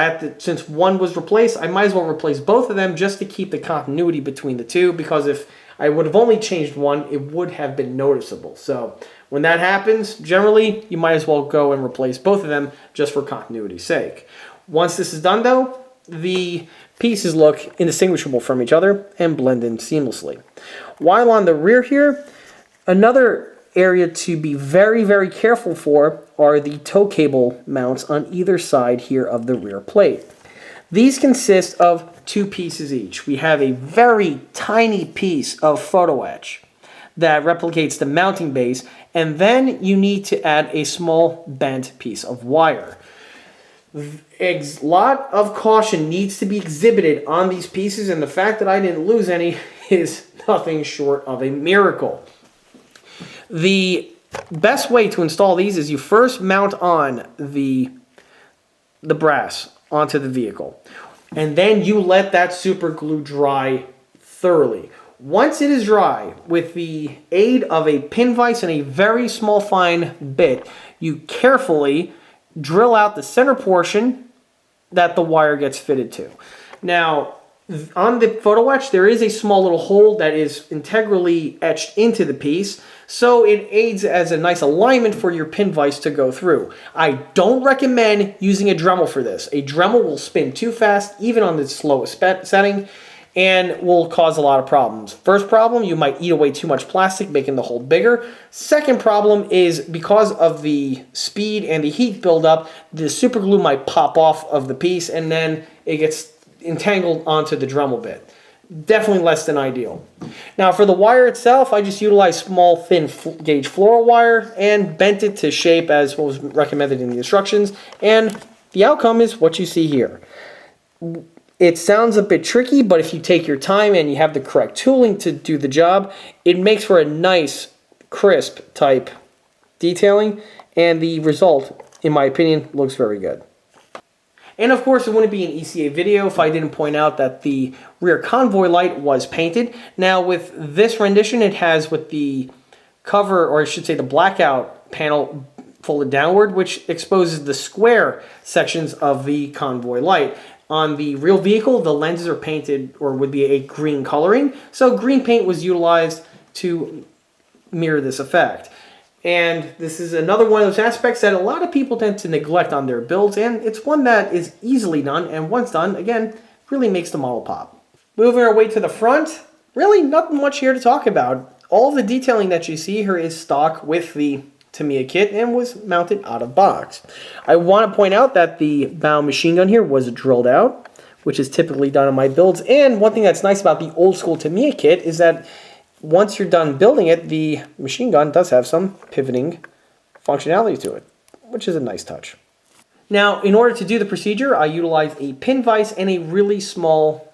one was replaced, I might as well replace both of them just to keep the continuity between the two, because if I would have only changed one, it would have been noticeable. So when that happens, generally, you might as well go and replace both of them just for continuity's sake. Once this is done, though, the pieces look indistinguishable from each other and blend in seamlessly. While on the rear here, another area to be very, very careful for are the tow cable mounts on either side here of the rear plate. These consist of two pieces each. We have a very tiny piece of photo etch that replicates the mounting base, and then you need to add a small bent piece of wire. A lot of caution needs to be exhibited on these pieces, and the fact that I didn't lose any is nothing short of a miracle. The best way to install these is you first mount on the brass onto the vehicle, and then you let that super glue dry thoroughly. Once it is dry, with the aid of a pin vise and a very small fine bit, you carefully drill out the center portion that the wire gets fitted to. Now, on the photo etch, there is a small little hole that is integrally etched into the piece, so it aids as a nice alignment for your pin vise to go through. I don't recommend using a Dremel for this. A Dremel will spin too fast, even on the slowest setting, and will cause a lot of problems. First problem, you might eat away too much plastic, making the hole bigger. Second problem is because of the speed and the heat buildup, the super glue might pop off of the piece and then it gets entangled onto the Dremel bit. Definitely less than ideal. Now for the wire itself, I just utilized small thin gauge fluoro wire and bent it to shape as what was recommended in the instructions, and the outcome is what you see here. It sounds a bit tricky, but if you take your time and you have the correct tooling to do the job, it makes for a nice, crisp type detailing, and the result, in my opinion, looks very good. And of course, it wouldn't be an ECA video if I didn't point out that the rear convoy light was painted. Now with this rendition, it has with the cover, or I should say the blackout panel folded downward, which exposes the square sections of the convoy light. On the real vehicle, the lenses are painted, or would be a green coloring, so green paint was utilized to mirror this effect. And this is another one of those aspects that a lot of people tend to neglect on their builds, and it's one that is easily done, and once done, again, really makes the model pop. Moving our way to the front, really nothing much here to talk about. All the detailing that you see here is stock with the Tamiya kit and was mounted out of box. I want to point out that the bow machine gun here was drilled out, which is typically done on my builds. And one thing that's nice about the old school Tamiya kit is that once you're done building it, the machine gun does have some pivoting functionality to it, which is a nice touch. Now, in order to do the procedure, I utilize a pin vise and a really small,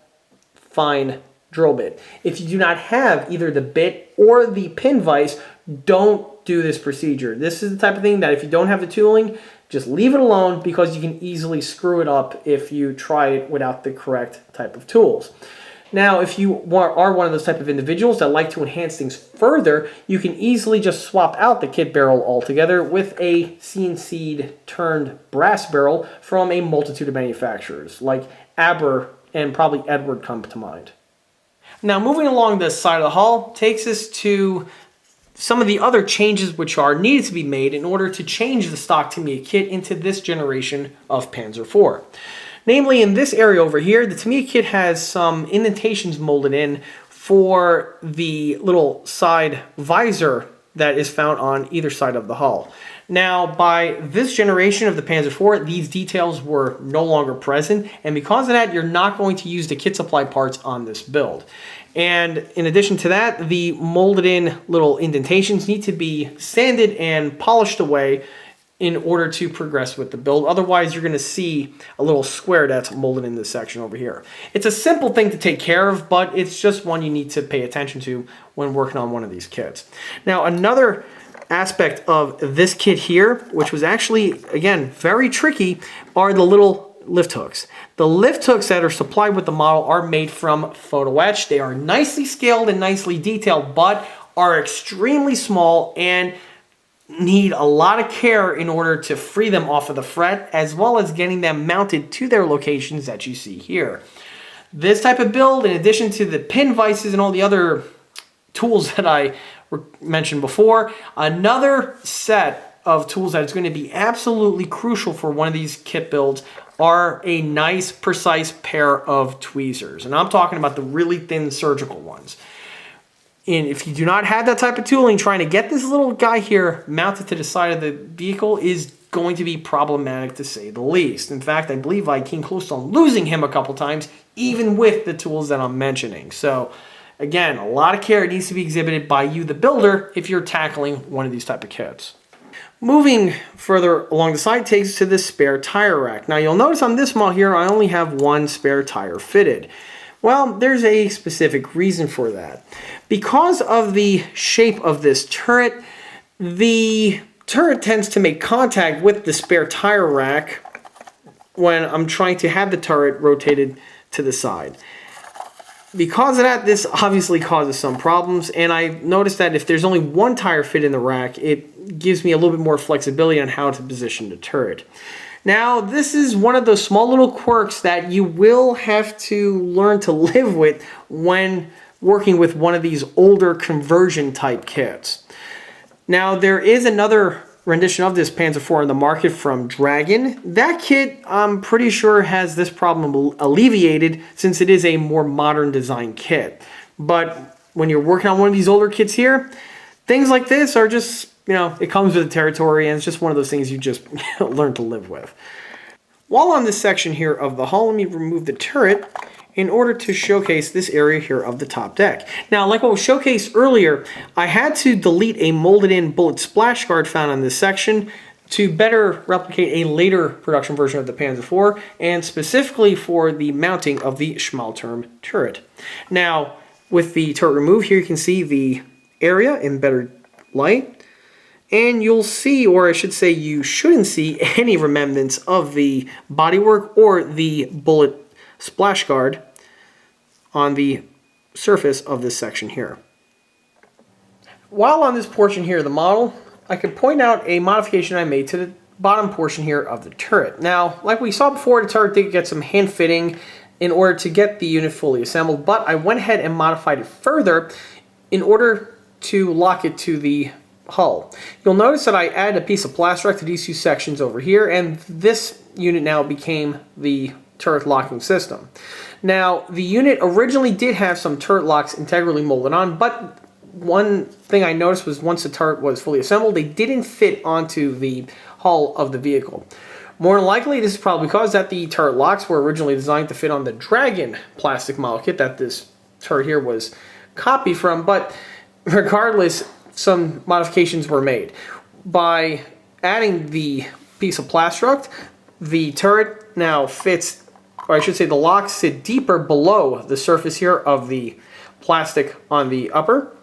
fine drill bit. If you do not have either the bit or the pin vise, don't do this procedure. This is the type of thing that if you don't have the tooling, just leave it alone, because you can easily screw it up if you try it without the correct type of tools. Now, if you are one of those type of individuals that like to enhance things further, you can easily just swap out the kit barrel altogether with a CNC'd turned brass barrel from a multitude of manufacturers, like Aber and probably Edward come to mind. Now, moving along the side of the hull takes us to some of the other changes which are needed to be made in order to change the stock Tamiya kit into this generation of Panzer IV. Namely, in this area over here, the Tamiya kit has some indentations molded in for the little side visor that is found on either side of the hull. Now, by this generation of the Panzer IV, these details were no longer present, and because of that, you're not going to use the kit supply parts on this build. And in addition to that, the molded in little indentations need to be sanded and polished away in order to progress with the build. Otherwise, you're going to see a little square that's molded in this section over here. It's a simple thing to take care of, but it's just one you need to pay attention to when working on one of these kits. Now, another aspect of this kit here, which was actually, again, very tricky, are the little lift hooks. The lift hooks that are supplied with the model are made from photo etch. They are nicely scaled and nicely detailed, but are extremely small and need a lot of care in order to free them off of the fret, as well as getting them mounted to their locations that you see here. This type of build, in addition to the pin vices and all the other tools that I mentioned before, another set of tools that is going to be absolutely crucial for one of these kit builds are a nice, precise pair of tweezers. And I'm talking about the really thin surgical ones. And if you do not have that type of tooling, trying to get this little guy here mounted to the side of the vehicle is going to be problematic, to say the least. In fact, I believe I came close to losing him a couple times, even with the tools that I'm mentioning. So again, a lot of care needs to be exhibited by you, the builder, if you're tackling one of these type of kits. Moving further along the side takes us to this spare tire rack. Now you'll notice on this model here, I only have one spare tire fitted. Well, there's a specific reason for that. Because of the shape of this turret, the turret tends to make contact with the spare tire rack when I'm trying to have the turret rotated to the side. Because of that, this obviously causes some problems, and I noticed that if there's only one tire fit in the rack, it gives me a little bit more flexibility on how to position the turret. Now, this is one of those small little quirks that you will have to learn to live with when working with one of these older conversion type kits. Now, there is another rendition of this Panzer IV on the market from Dragon. That kit, I'm pretty sure, has this problem alleviated since it is a more modern design kit. But when you're working on one of these older kits here, things like this are just, you know, it comes with the territory, and it's just one of those things you just learn to live with. While on this section here of the hull, let me remove the turret in order to showcase this area here of the top deck. Now, like what was showcased earlier, I had to delete a molded-in bullet splash guard found on this section to better replicate a later production version of the Panzer IV, and specifically for the mounting of the Schmalturm turret. Now, with the turret removed, here you can see the area in better light, and you'll see, or I should say you shouldn't see, any remnants of the bodywork or the bullet splash guard on the surface of this section here. While on this portion here of the model, I could point out a modification I made to the bottom portion here of the turret. Now, like we saw before, the turret did get some hand fitting in order to get the unit fully assembled, but I went ahead and modified it further in order to lock it to the hull. You'll notice that I added a piece of plastic to these two sections over here, and this unit now became the turret locking system. Now, the unit originally did have some turret locks integrally molded on, but one thing I noticed was once the turret was fully assembled, they didn't fit onto the hull of the vehicle. More than likely, this is probably because that the turret locks were originally designed to fit on the Dragon plastic model kit that this turret here was copied from, but regardless, some modifications were made. By adding the piece of plastruct, the turret now fits, or I should say the locks sit deeper below the surface here of the plastic on the upper.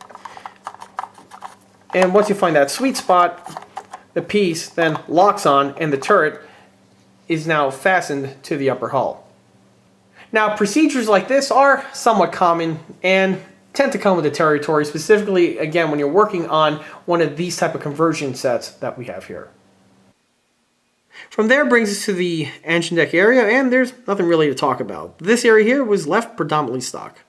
And once you find that sweet spot, the piece then locks on and the turret is now fastened to the upper hull. Now, procedures like this are somewhat common and tend to come with the territory, specifically, again, when you're working on one of these type of conversion sets that we have here. From there brings us to the engine deck area, and there's nothing really to talk about. This area here was left predominantly stock.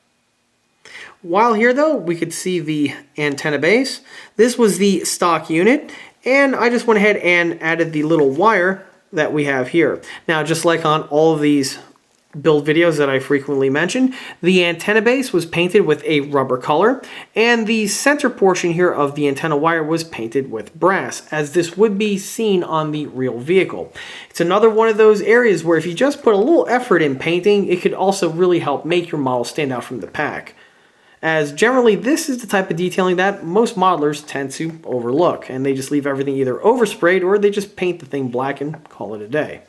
While here, though, we could see the antenna base. This was the stock unit, and I just went ahead and added the little wire that we have here. Now, just like on all of these build videos that I frequently mention, the antenna base was painted with a rubber color, and the center portion here of the antenna wire was painted with brass, as this would be seen on the real vehicle. It's another one of those areas where if you just put a little effort in painting, it could also really help make your model stand out from the pack, as generally this is the type of detailing that most modelers tend to overlook, and they just leave everything either oversprayed or they just paint the thing black and call it a day.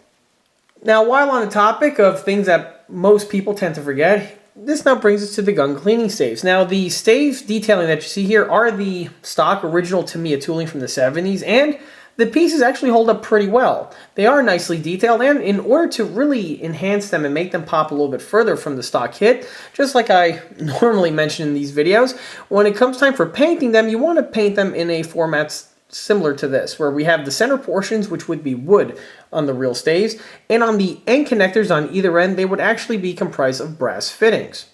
Now, while on the topic of things that most people tend to forget, this now brings us to the gun cleaning staves. Now, the staves detailing that you see here are the stock original Tamiya tooling from the 70s, and the pieces actually hold up pretty well. They are nicely detailed, and in order to really enhance them and make them pop a little bit further from the stock kit, just like I normally mention in these videos, when it comes time for painting them, you want to paint them in a format similar to this, where we have the center portions, which would be wood on the real staves, and on the end connectors on either end, they would actually be comprised of brass fittings.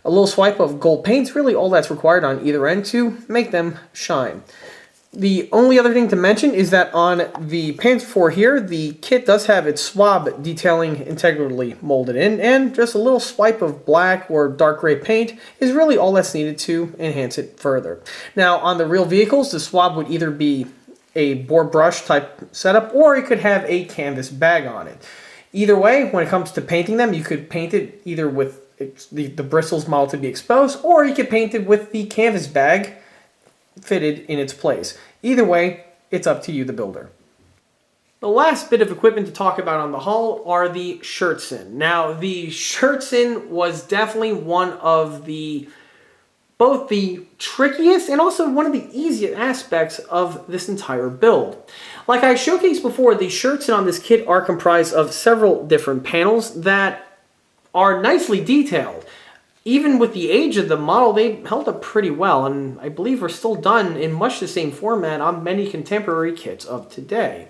A little swipe of gold paint's really all that's required on either end to make them shine. The only other thing to mention is that on the Panzer IV here, the kit does have its swab detailing integrally molded in, and just a little swipe of black or dark gray paint is really all that's needed to enhance it further. Now, on the real vehicles, the swab would either be a bore brush type setup, or it could have a canvas bag on it. Either way, when it comes to painting them, you could paint it either with the bristles model to be exposed, or you could paint it with the canvas bag fitted in its place. Either way, it's up to you, the builder. The last bit of equipment to talk about on the hull are the Schutzen. Now, the Schutzen was definitely one of both the trickiest and also one of the easiest aspects of this entire build. Like I showcased before, the Schutzen on this kit are comprised of several different panels that are nicely detailed. Even with the age of the model, they held up pretty well, and I believe are still done in much the same format on many contemporary kits of today.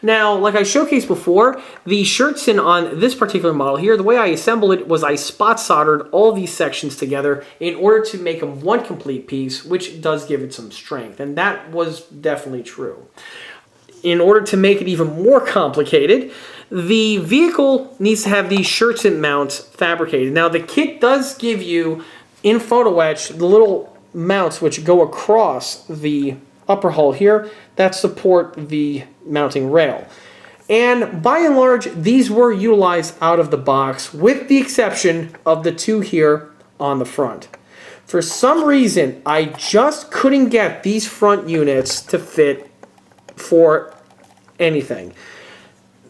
Now, like I showcased before, the Schutzen on this particular model here, the way I assembled it was I spot soldered all these sections together in order to make them one complete piece, which does give it some strength, and that was definitely true. in order to make it even more complicated, the vehicle needs to have these shirtsen mounts fabricated. Now the kit does give you, in photo etch, the little mounts which go across the upper hull here that support the mounting rail. And by and large, these were utilized out of the box, with the exception of the two here on the front. For some reason, I just couldn't get these front units to fit for anything.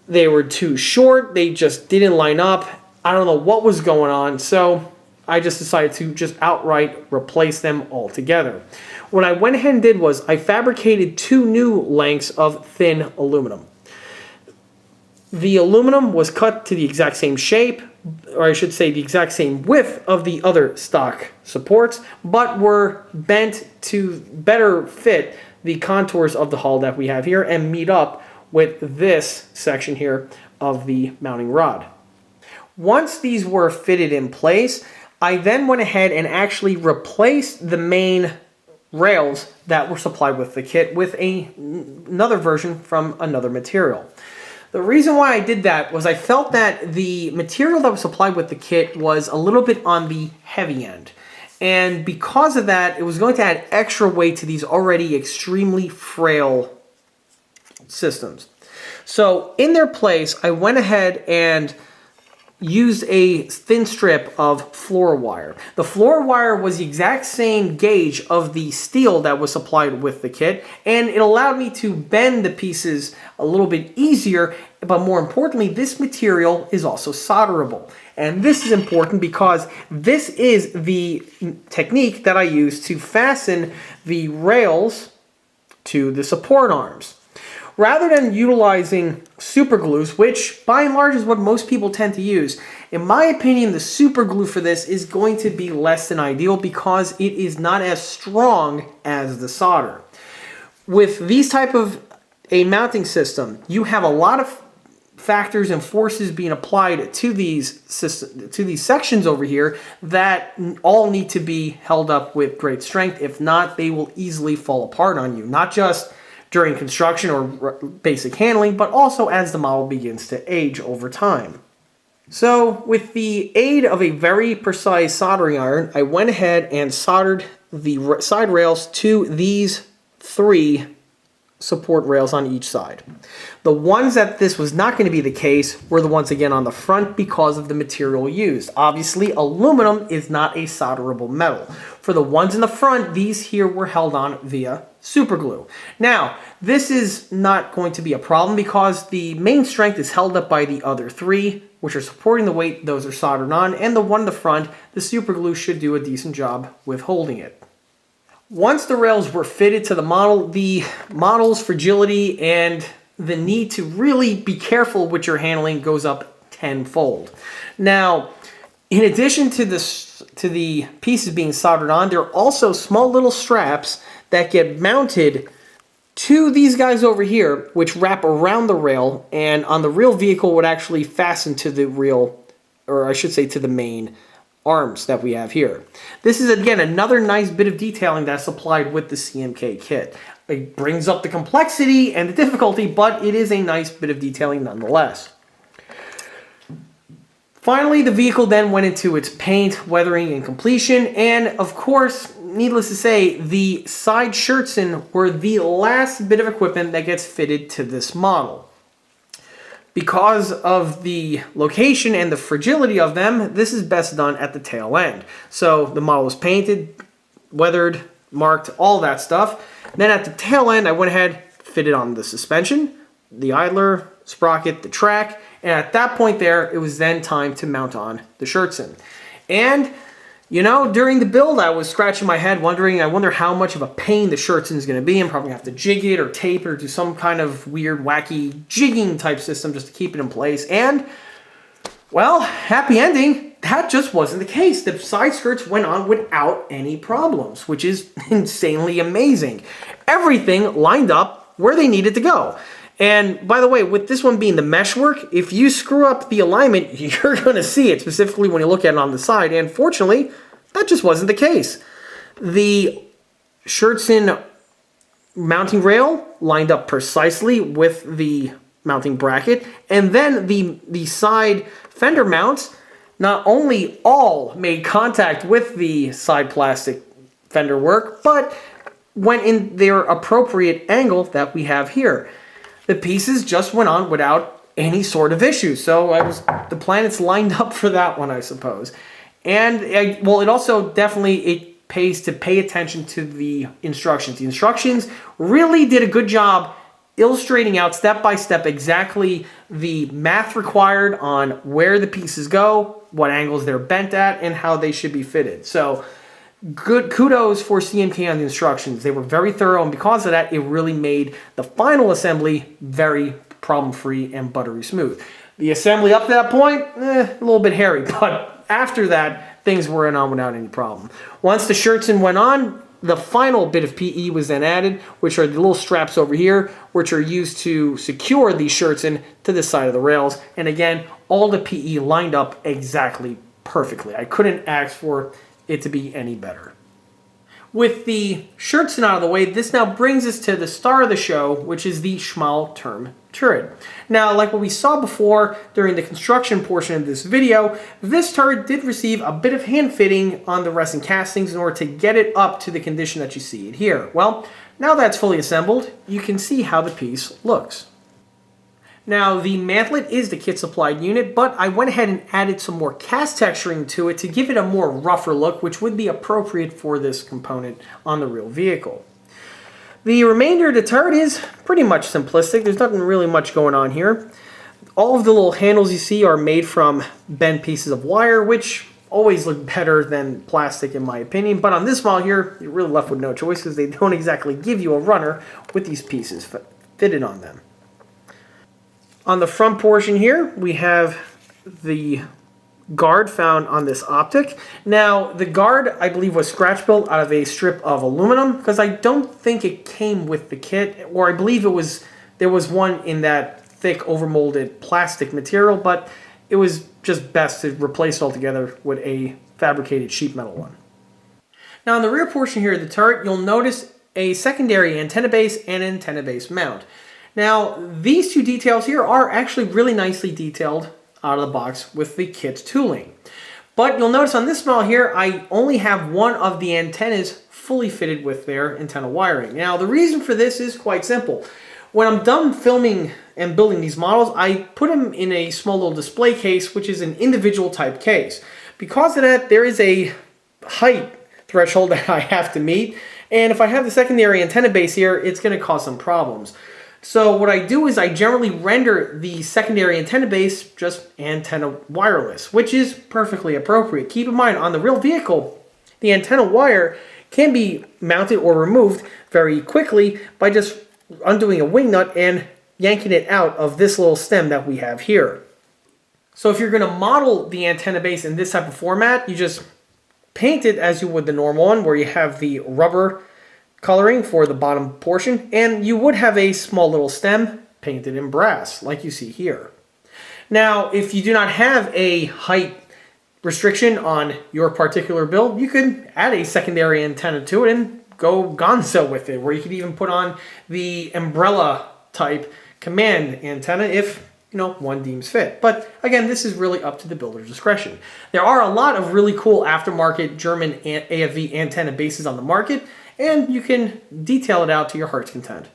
They were too short, they just didn't line up. I don't know what was going on, so I just decided to just outright replace them altogether. What I went ahead and did was I fabricated two new lengths of thin aluminum. The aluminum was cut to the exact same shape, or I should say the exact same width of the other stock supports, but were bent to better fit the contours of the hull that we have here and meet up with this section here of the mounting rod. Once these were fitted in place, I then went ahead and actually replaced the main rails that were supplied with the kit with another version from another material. The reason why I did that was I felt that the material that was supplied with the kit was a little bit on the heavy end. And because of that, it was going to add extra weight to these already extremely frail systems. So in their place, I went ahead and used a thin strip of floor wire. The floor wire was the exact same gauge of the steel that was supplied with the kit, and it allowed me to bend the pieces a little bit easier, but more importantly, this material is also solderable. And this is important because this is the technique that I use to fasten the rails to the support arms. Rather than utilizing super glues, which by and large is what most people tend to use, in my opinion, the super glue for this is going to be less than ideal because it is not as strong as the solder. With these type of a mounting system, you have a lot of factors and forces being applied to these sections over here that all need to be held up with great strength. If not, they will easily fall apart on you, not just during construction or basic handling, but also as the model begins to age over time. So with the aid of a very precise soldering iron, I went ahead and soldered the side rails to these three support rails on each side. The ones that this was not going to be the case were the ones again on the front because of the material used. Obviously, aluminum is not a solderable metal. For the ones in the front, these here were held on via super glue. Now, this is not going to be a problem because the main strength is held up by the other three, which are supporting the weight. Those are soldered on, and the one in the front, the super glue should do a decent job with holding it. Once the rails were fitted to the model's fragility and the need to really be careful with your handling goes up tenfold. Now, in addition to the pieces being soldered on, there are also small little straps that get mounted to these guys over here, which wrap around the rail, and on the real vehicle would actually fasten to the real, or I should say to the main arms that we have here. This is again another nice bit of detailing that's supplied with the CMK kit. It brings up the complexity and the difficulty, but it is a nice bit of detailing nonetheless. Finally, the vehicle then went into its paint, weathering, and completion, and of course, needless to say, the side shirtsen were the last bit of equipment that gets fitted to this model. Because of the location and the fragility of them, this is best done at the tail end. So the model was painted, weathered, marked, all that stuff. Then at the tail end, I went ahead, fitted on the suspension, the idler, sprocket, the track, and at that point there, it was then time to mount on the shirtsen. And you know, during the build, I was scratching my head wondering, I wonder how much of a pain the shirtsen is going to be. I'm probably going to have to jig it or tape it or do some kind of weird, wacky jigging type system just to keep it in place. And, well, happy ending, that just wasn't the case. The side skirts went on without any problems, which is insanely amazing. Everything lined up where they needed to go. And by the way, with this one being the meshwork, if you screw up the alignment, you're going to see it, specifically when you look at it on the side. And fortunately, that just wasn't the case. The shirtsen mounting rail lined up precisely with the mounting bracket, and then the side fender mounts not only all made contact with the side plastic fender work, but went in their appropriate angle that we have here. The pieces just went on without any sort of issue, so the planets lined up for that one, I suppose. And well, it also definitely it pays to pay attention to the instructions. The instructions really did a good job illustrating out step by step exactly the math required on where the pieces go, what angles they're bent at, and how they should be fitted. So good kudos for CMK on the instructions. They were very thorough, and because of that, it really made the final assembly very problem-free and buttery smooth. The assembly up to that point, a little bit hairy, but after that, things went on without any problem. Once the shirtsen went on, the final bit of PE was then added, which are the little straps over here, which are used to secure these shirtsen to the side of the rails. And again, all the PE lined up exactly perfectly. I couldn't ask for it to be any better. With the shirtsen out of the way, this now brings us to the star of the show, which is the Schmalturm turret. Now, like what we saw before during the construction portion of this video, this turret did receive a bit of hand fitting on the resin castings in order to get it up to the condition that you see it here. Well, now that's fully assembled, you can see how the piece looks. Now, the mantlet is the kit supplied unit, but I went ahead and added some more cast texturing to it to give it a more rougher look, which would be appropriate for this component on the real vehicle. The remainder of the turret is pretty much simplistic. There's nothing really much going on here. All of the little handles you see are made from bent pieces of wire, which always look better than plastic in my opinion. But on this model here, you're really left with no choice because they don't exactly give you a runner with these pieces fitted on them. On the front portion here, we have the guard found on this optic. Now, the guard, I believe, was scratch built out of a strip of aluminum because I don't think it came with the kit, or I believe there was one in that thick overmolded plastic material, but it was just best to replace it altogether with a fabricated sheet metal one. Now, on the rear portion here of the turret, you'll notice a secondary antenna base and antenna base mount. Now, these two details here are actually really nicely detailed out of the box with the kit's tooling. But you'll notice on this model here, I only have one of the antennas fully fitted with their antenna wiring. Now, the reason for this is quite simple. When I'm done filming and building these models, I put them in a small little display case, which is an individual type case. Because of that, there is a height threshold that I have to meet. And if I have the secondary antenna base here, it's going to cause some problems. So what I do is I generally render the secondary antenna base just antenna wireless, which is perfectly appropriate. Keep in mind, on the real vehicle, the antenna wire can be mounted or removed very quickly by just undoing a wing nut and yanking it out of this little stem that we have here. So if you're going to model the antenna base in this type of format, you just paint it as you would the normal one, where you have the rubber coloring for the bottom portion, and you would have a small little stem painted in brass, like you see here. Now, if you do not have a height restriction on your particular build, you could add a secondary antenna to it and go gonzo with it, where you could even put on the umbrella type command antenna if one deems fit. But again, this is really up to the builder's discretion. There are a lot of really cool aftermarket German AFV antenna bases on the market, and you can detail it out to your heart's content.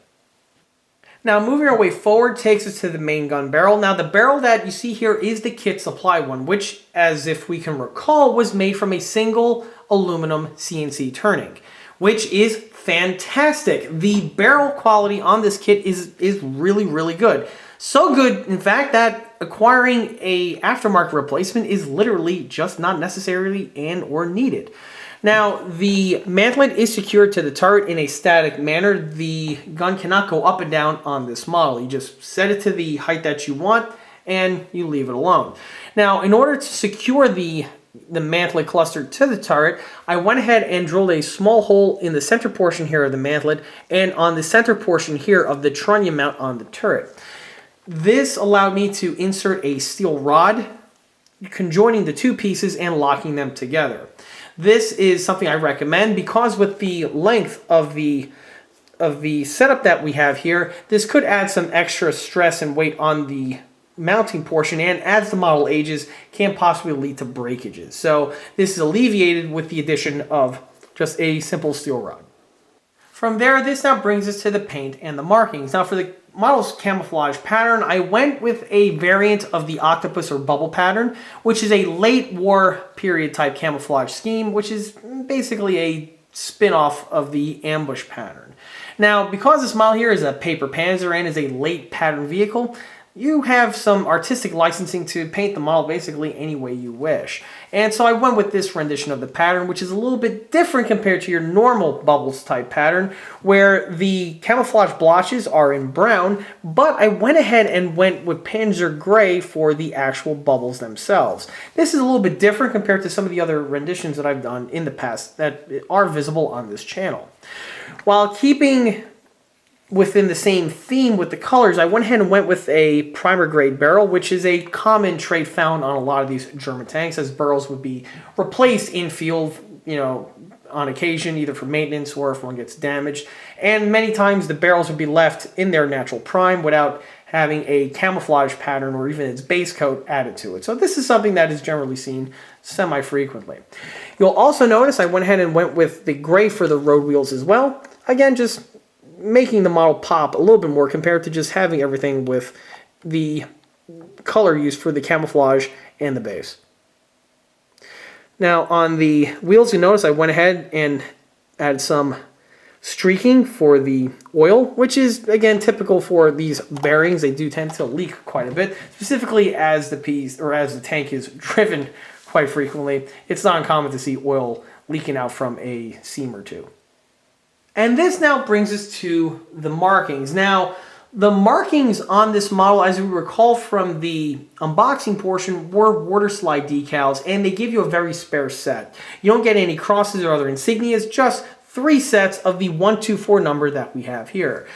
Now, moving our way forward takes us to the main gun barrel. Now, the barrel that you see here is the kit supply one, which, as if we can recall, was made from a single aluminum CNC turning, which is fantastic. The barrel quality on this kit is really, really good. So good, in fact, that acquiring a aftermarket replacement is literally just not necessarily and or needed. Now, the mantlet is secured to the turret in a static manner. The gun cannot go up and down on this model. You just set it to the height that you want and you leave it alone. Now, in order to secure the mantlet cluster to the turret, I went ahead and drilled a small hole in the center portion here of the mantlet and on the center portion here of the trunnion mount on the turret. This allowed me to insert a steel rod conjoining the two pieces and locking them together. This is something I recommend because with the length of the of the setup that we have here, this could add some extra stress and weight on the mounting portion, and as the model ages, can possibly lead to breakages. So this is alleviated with the addition of just a simple steel rod. From there, this now brings us to the paint and the markings. Now for the model's camouflage pattern, I went with a variant of the octopus or bubble pattern, which is a late war period type camouflage scheme, which is basically a spin-off of the ambush pattern. Now, because this model here is a paper Panzer and is a late pattern vehicle, you have some artistic licensing to paint the model basically any way you wish. And so I went with this rendition of the pattern, which is a little bit different compared to your normal bubbles type pattern, where the camouflage blotches are in brown, but I went ahead and went with Panzer Gray for the actual bubbles themselves. This is a little bit different compared to some of the other renditions that I've done in the past that are visible on this channel. While keeping within the same theme with the colors, I went ahead and went with a primer grade barrel, which is a common trait found on a lot of these German tanks, as barrels would be replaced in field, on occasion, either for maintenance or if one gets damaged. And many times the barrels would be left in their natural prime without having a camouflage pattern or even its base coat added to it. So this is something that is generally seen semi-frequently. You'll also notice I went ahead and went with the gray for the road wheels as well. Again, just making the model pop a little bit more compared to just having everything with the color used for the camouflage and the base. Now on the wheels, you notice I went ahead and added some streaking for the oil, which is again typical for these bearings. They do tend to leak quite a bit, specifically as the tank is driven quite frequently. It's not uncommon to see oil leaking out from a seam or two. And this now brings us to the markings. Now, the markings on this model, as we recall from the unboxing portion, were water slide decals, and they give you a very spare set. You don't get any crosses or other insignias, just 3 sets of the 124 number that we have here.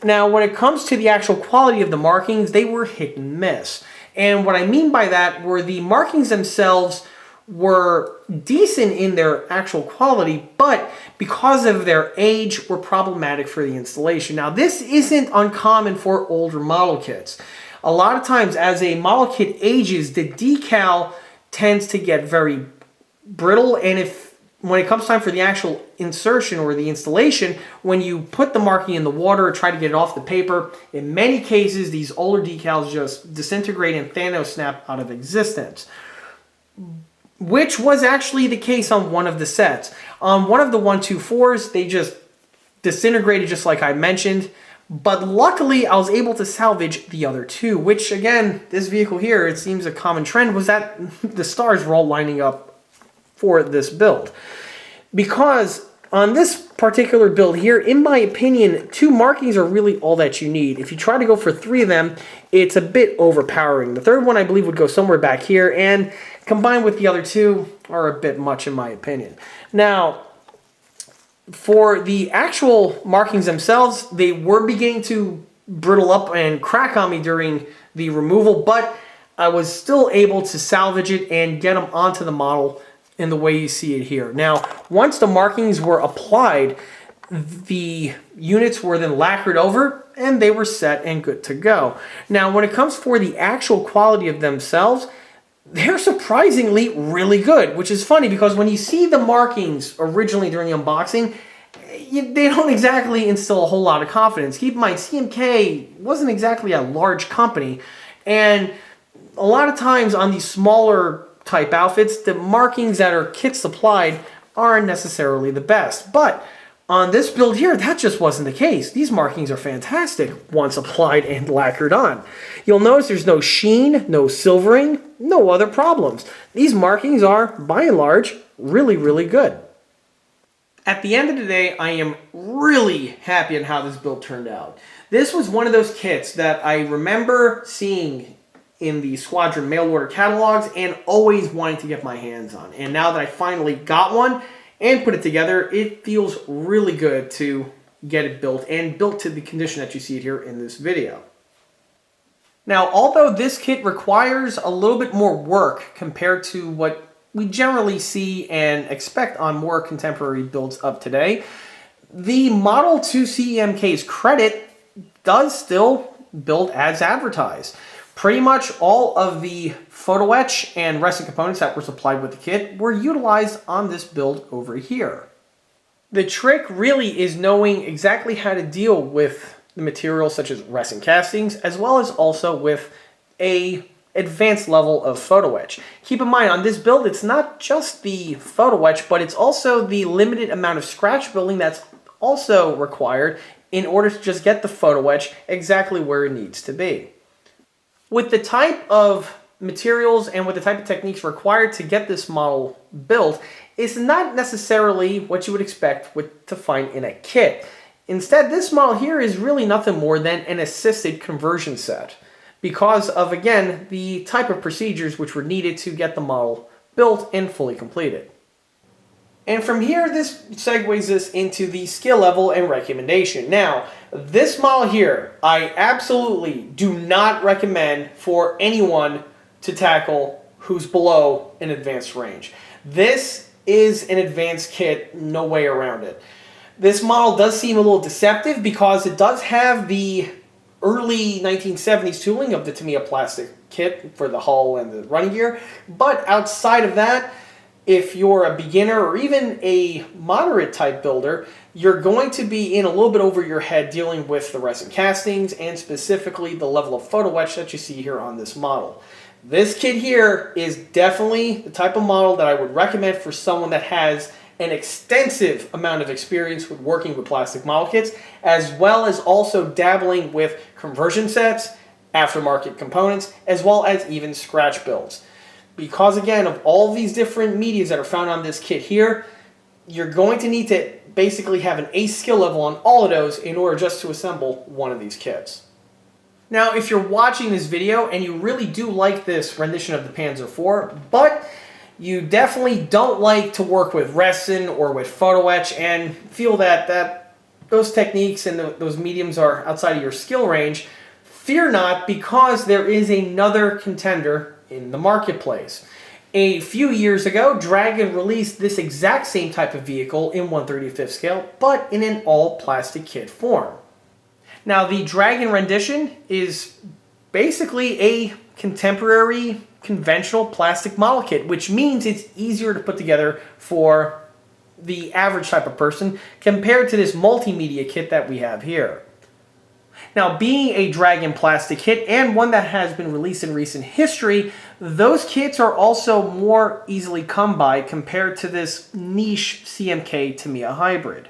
Now, when it comes to the actual quality of the markings, they were hit and miss. And what I mean by that were the markings themselves were decent in their actual quality, but because of their age were problematic for the installation. Now this isn't uncommon for older model kits. A lot of times as a model kit ages, the decal tends to get very brittle, and when it comes time for the actual insertion or the installation, when you put the marking in the water or try to get it off the paper, in many cases these older decals just disintegrate and Thanos snap out of existence. Which was actually the case on one of the sets. On one of the 124s, they just disintegrated just like I mentioned, but luckily I was able to salvage the other 2, which again, this vehicle here, it seems a common trend was that the stars were all lining up for this build. Because on this particular build here, in my opinion, 2 markings are really all that you need. If you try to go for 3 of them, it's a bit overpowering. The third one I believe would go somewhere back here, and combined with the other 2 are a bit much in my opinion. Now, for the actual markings themselves, they were beginning to brittle up and crack on me during the removal, but I was still able to salvage it and get them onto the model in the way you see it here. Now, once the markings were applied, the units were then lacquered over and they were set and good to go. Now, when it comes for the actual quality of themselves, they're surprisingly really good, which is funny because when you see the markings originally during the unboxing, they don't exactly instill a whole lot of confidence. Keep in mind, CMK wasn't exactly a large company, and a lot of times on these smaller type outfits, the markings that are kit supplied aren't necessarily the best. But on this build here, that just wasn't the case. These markings are fantastic once applied and lacquered on. You'll notice there's no sheen, no silvering, no other problems. These markings are, by and large, really, really good. At the end of the day, I am really happy on how this build turned out. This was one of those kits that I remember seeing in the Squadron mail order catalogs and always wanting to get my hands on. And now that I finally got one and put it together, it feels really good to get it built and built to the condition that you see it here in this video. Now, although this kit requires a little bit more work compared to what we generally see and expect on more contemporary builds of today, The Model 2 CMK's credit does still build as advertised. Pretty much all of the photo etch and resin components that were supplied with the kit were utilized on this build over here. The trick really is knowing exactly how to deal with the materials such as resin castings, as well as also with a advanced level of photo etch. Keep in mind, on this build, it's not just the photo etch, but it's also the limited amount of scratch building that's also required in order to just get the photo etch exactly where it needs to be. With the type of materials and with the type of techniques required to get this model built, it's not necessarily what you would expect to find in a kit. Instead, this model here is really nothing more than an assisted conversion set because of, again, the type of procedures which were needed to get the model built and fully completed. And from here, this segues us into the skill level and recommendation. Now, this model here, I absolutely do not recommend for anyone to tackle who's below an advanced range. This is an advanced kit, no way around it. This model does seem a little deceptive because it does have the early 1970s tooling of the Tamiya plastic kit for the hull and the running gear, but outside of that, if you're a beginner or even a moderate type builder, you're going to be in a little bit over your head dealing with the resin castings and specifically the level of photo etch that you see here on this model. This kit here is definitely the type of model that I would recommend for someone that has an extensive amount of experience with working with plastic model kits, as well as also dabbling with conversion sets, aftermarket components, as well as even scratch builds. Because again, of all these different medias that are found on this kit here, you're going to need to basically have an ace skill level on all of those in order just to assemble one of these kits. Now, if you're watching this video and you really do like this rendition of the Panzer IV, but you definitely don't like to work with resin or with photo etch and feel that those techniques and those mediums are outside of your skill range, fear not, because there is another contender in the marketplace. A few years ago, Dragon released this exact same type of vehicle in 1/35 scale, but in an all-plastic kit form. Now, the Dragon rendition is basically a contemporary, conventional plastic model kit, which means it's easier to put together for the average type of person compared to this multimedia kit that we have here. Now, being a Dragon plastic kit and one that has been released in recent history, those kits are also more easily come by compared to this niche CMK Tamiya hybrid.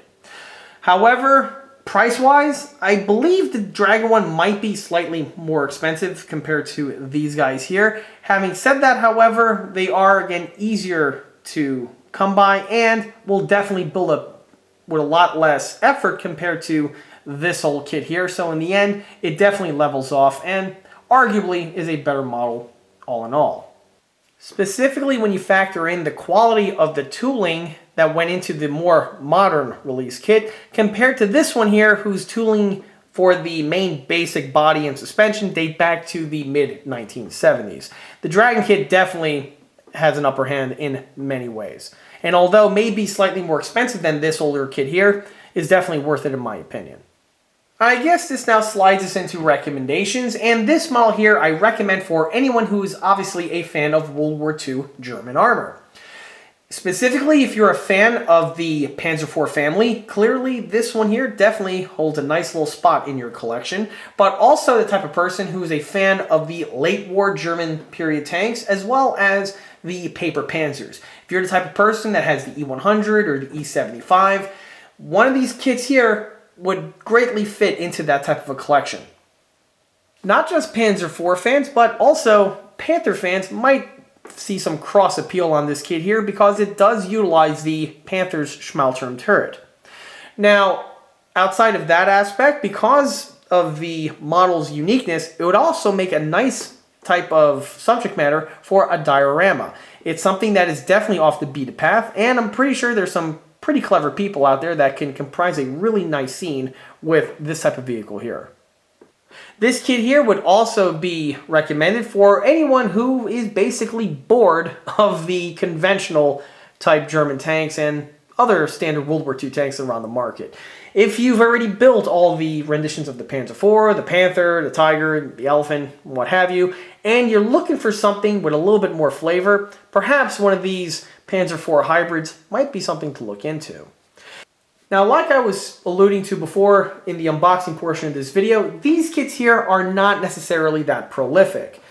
However, price-wise, I believe the Dragon one might be slightly more expensive compared to these guys here. Having said that, however, they are, again, easier to come by and will definitely build up with a lot less effort compared to this old kit here. So in the end, it definitely levels off and arguably is a better model all in all. Specifically when you factor in the quality of the tooling that went into the more modern release kit compared to this one here, whose tooling for the main basic body and suspension date back to the mid-1970s. The Dragon kit definitely has an upper hand in many ways. And although maybe slightly more expensive than this older kit here, is definitely worth it in my opinion. I guess this now slides us into recommendations, and this model here I recommend for anyone who is obviously a fan of World War II German armor. Specifically, if you're a fan of the Panzer IV family, clearly this one here definitely holds a nice little spot in your collection, but also the type of person who is a fan of the late war German period tanks, as well as the paper panzers. If you're the type of person that has the E100 or the E75, one of these kits here would greatly fit into that type of a collection. Not just Panzer IV fans, but also Panther fans might see some cross appeal on this kit here because it does utilize the Panther's Schmalturm turret. Now, outside of that aspect, because of the model's uniqueness, it would also make a nice type of subject matter for a diorama. It's something that is definitely off the beaten path, and I'm pretty sure there's some pretty clever people out there that can comprise a really nice scene with this type of vehicle here. This kit here would also be recommended for anyone who is basically bored of the conventional type German tanks and other standard World War II tanks around the market. If you've already built all the renditions of the Panzer IV, the Panther, the Tiger, the Elephant, what have you, and you're looking for something with a little bit more flavor, perhaps one of these Panzer IV hybrids might be something to look into. Now, like I was alluding to before in the unboxing portion of this video, these kits here are not necessarily that prolific.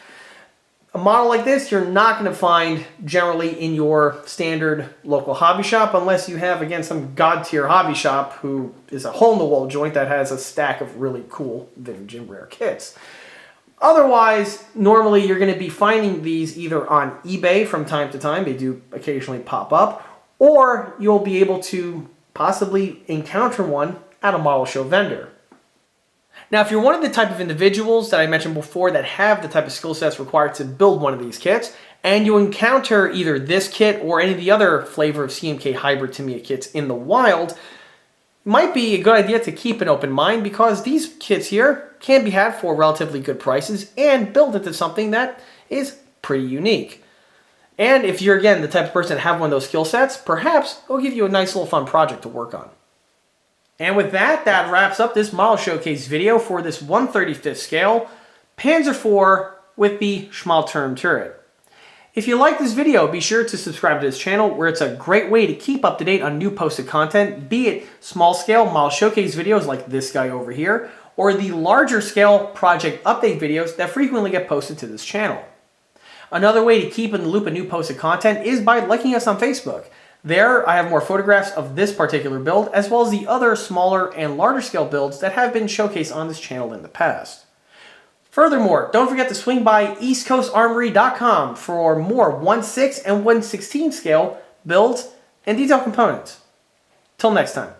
A model like this, you're not going to find generally in your standard local hobby shop unless you have, again, some god-tier hobby shop who is a hole-in-the-wall joint that has a stack of really cool vintage and rare kits. Otherwise, normally you're going to be finding these either on eBay from time to time, they do occasionally pop up, or you'll be able to possibly encounter one at a model show vendor. Now, if you're one of the type of individuals that I mentioned before that have the type of skill sets required to build one of these kits, and you encounter either this kit or any of the other flavor of CMK hybrid Tamiya kits in the wild, it might be a good idea to keep an open mind because these kits here can be had for relatively good prices and build into something that is pretty unique. And if you're, again, the type of person that have one of those skill sets, perhaps it'll give you a nice little fun project to work on. And with that, that wraps up this model showcase video for this 1/35th scale Panzer IV with the Schmalturm turret. If you like this video, be sure to subscribe to this channel where it's a great way to keep up to date on new posted content, be it small scale model showcase videos like this guy over here, or the larger scale project update videos that frequently get posted to this channel. Another way to keep in the loop of new posted content is by liking us on Facebook. There, I have more photographs of this particular build, as well as the other smaller and larger scale builds that have been showcased on this channel in the past. Furthermore, don't forget to swing by eastcoastarmory.com for more 1/6 and 1/16 scale builds and detailed components. Till next time.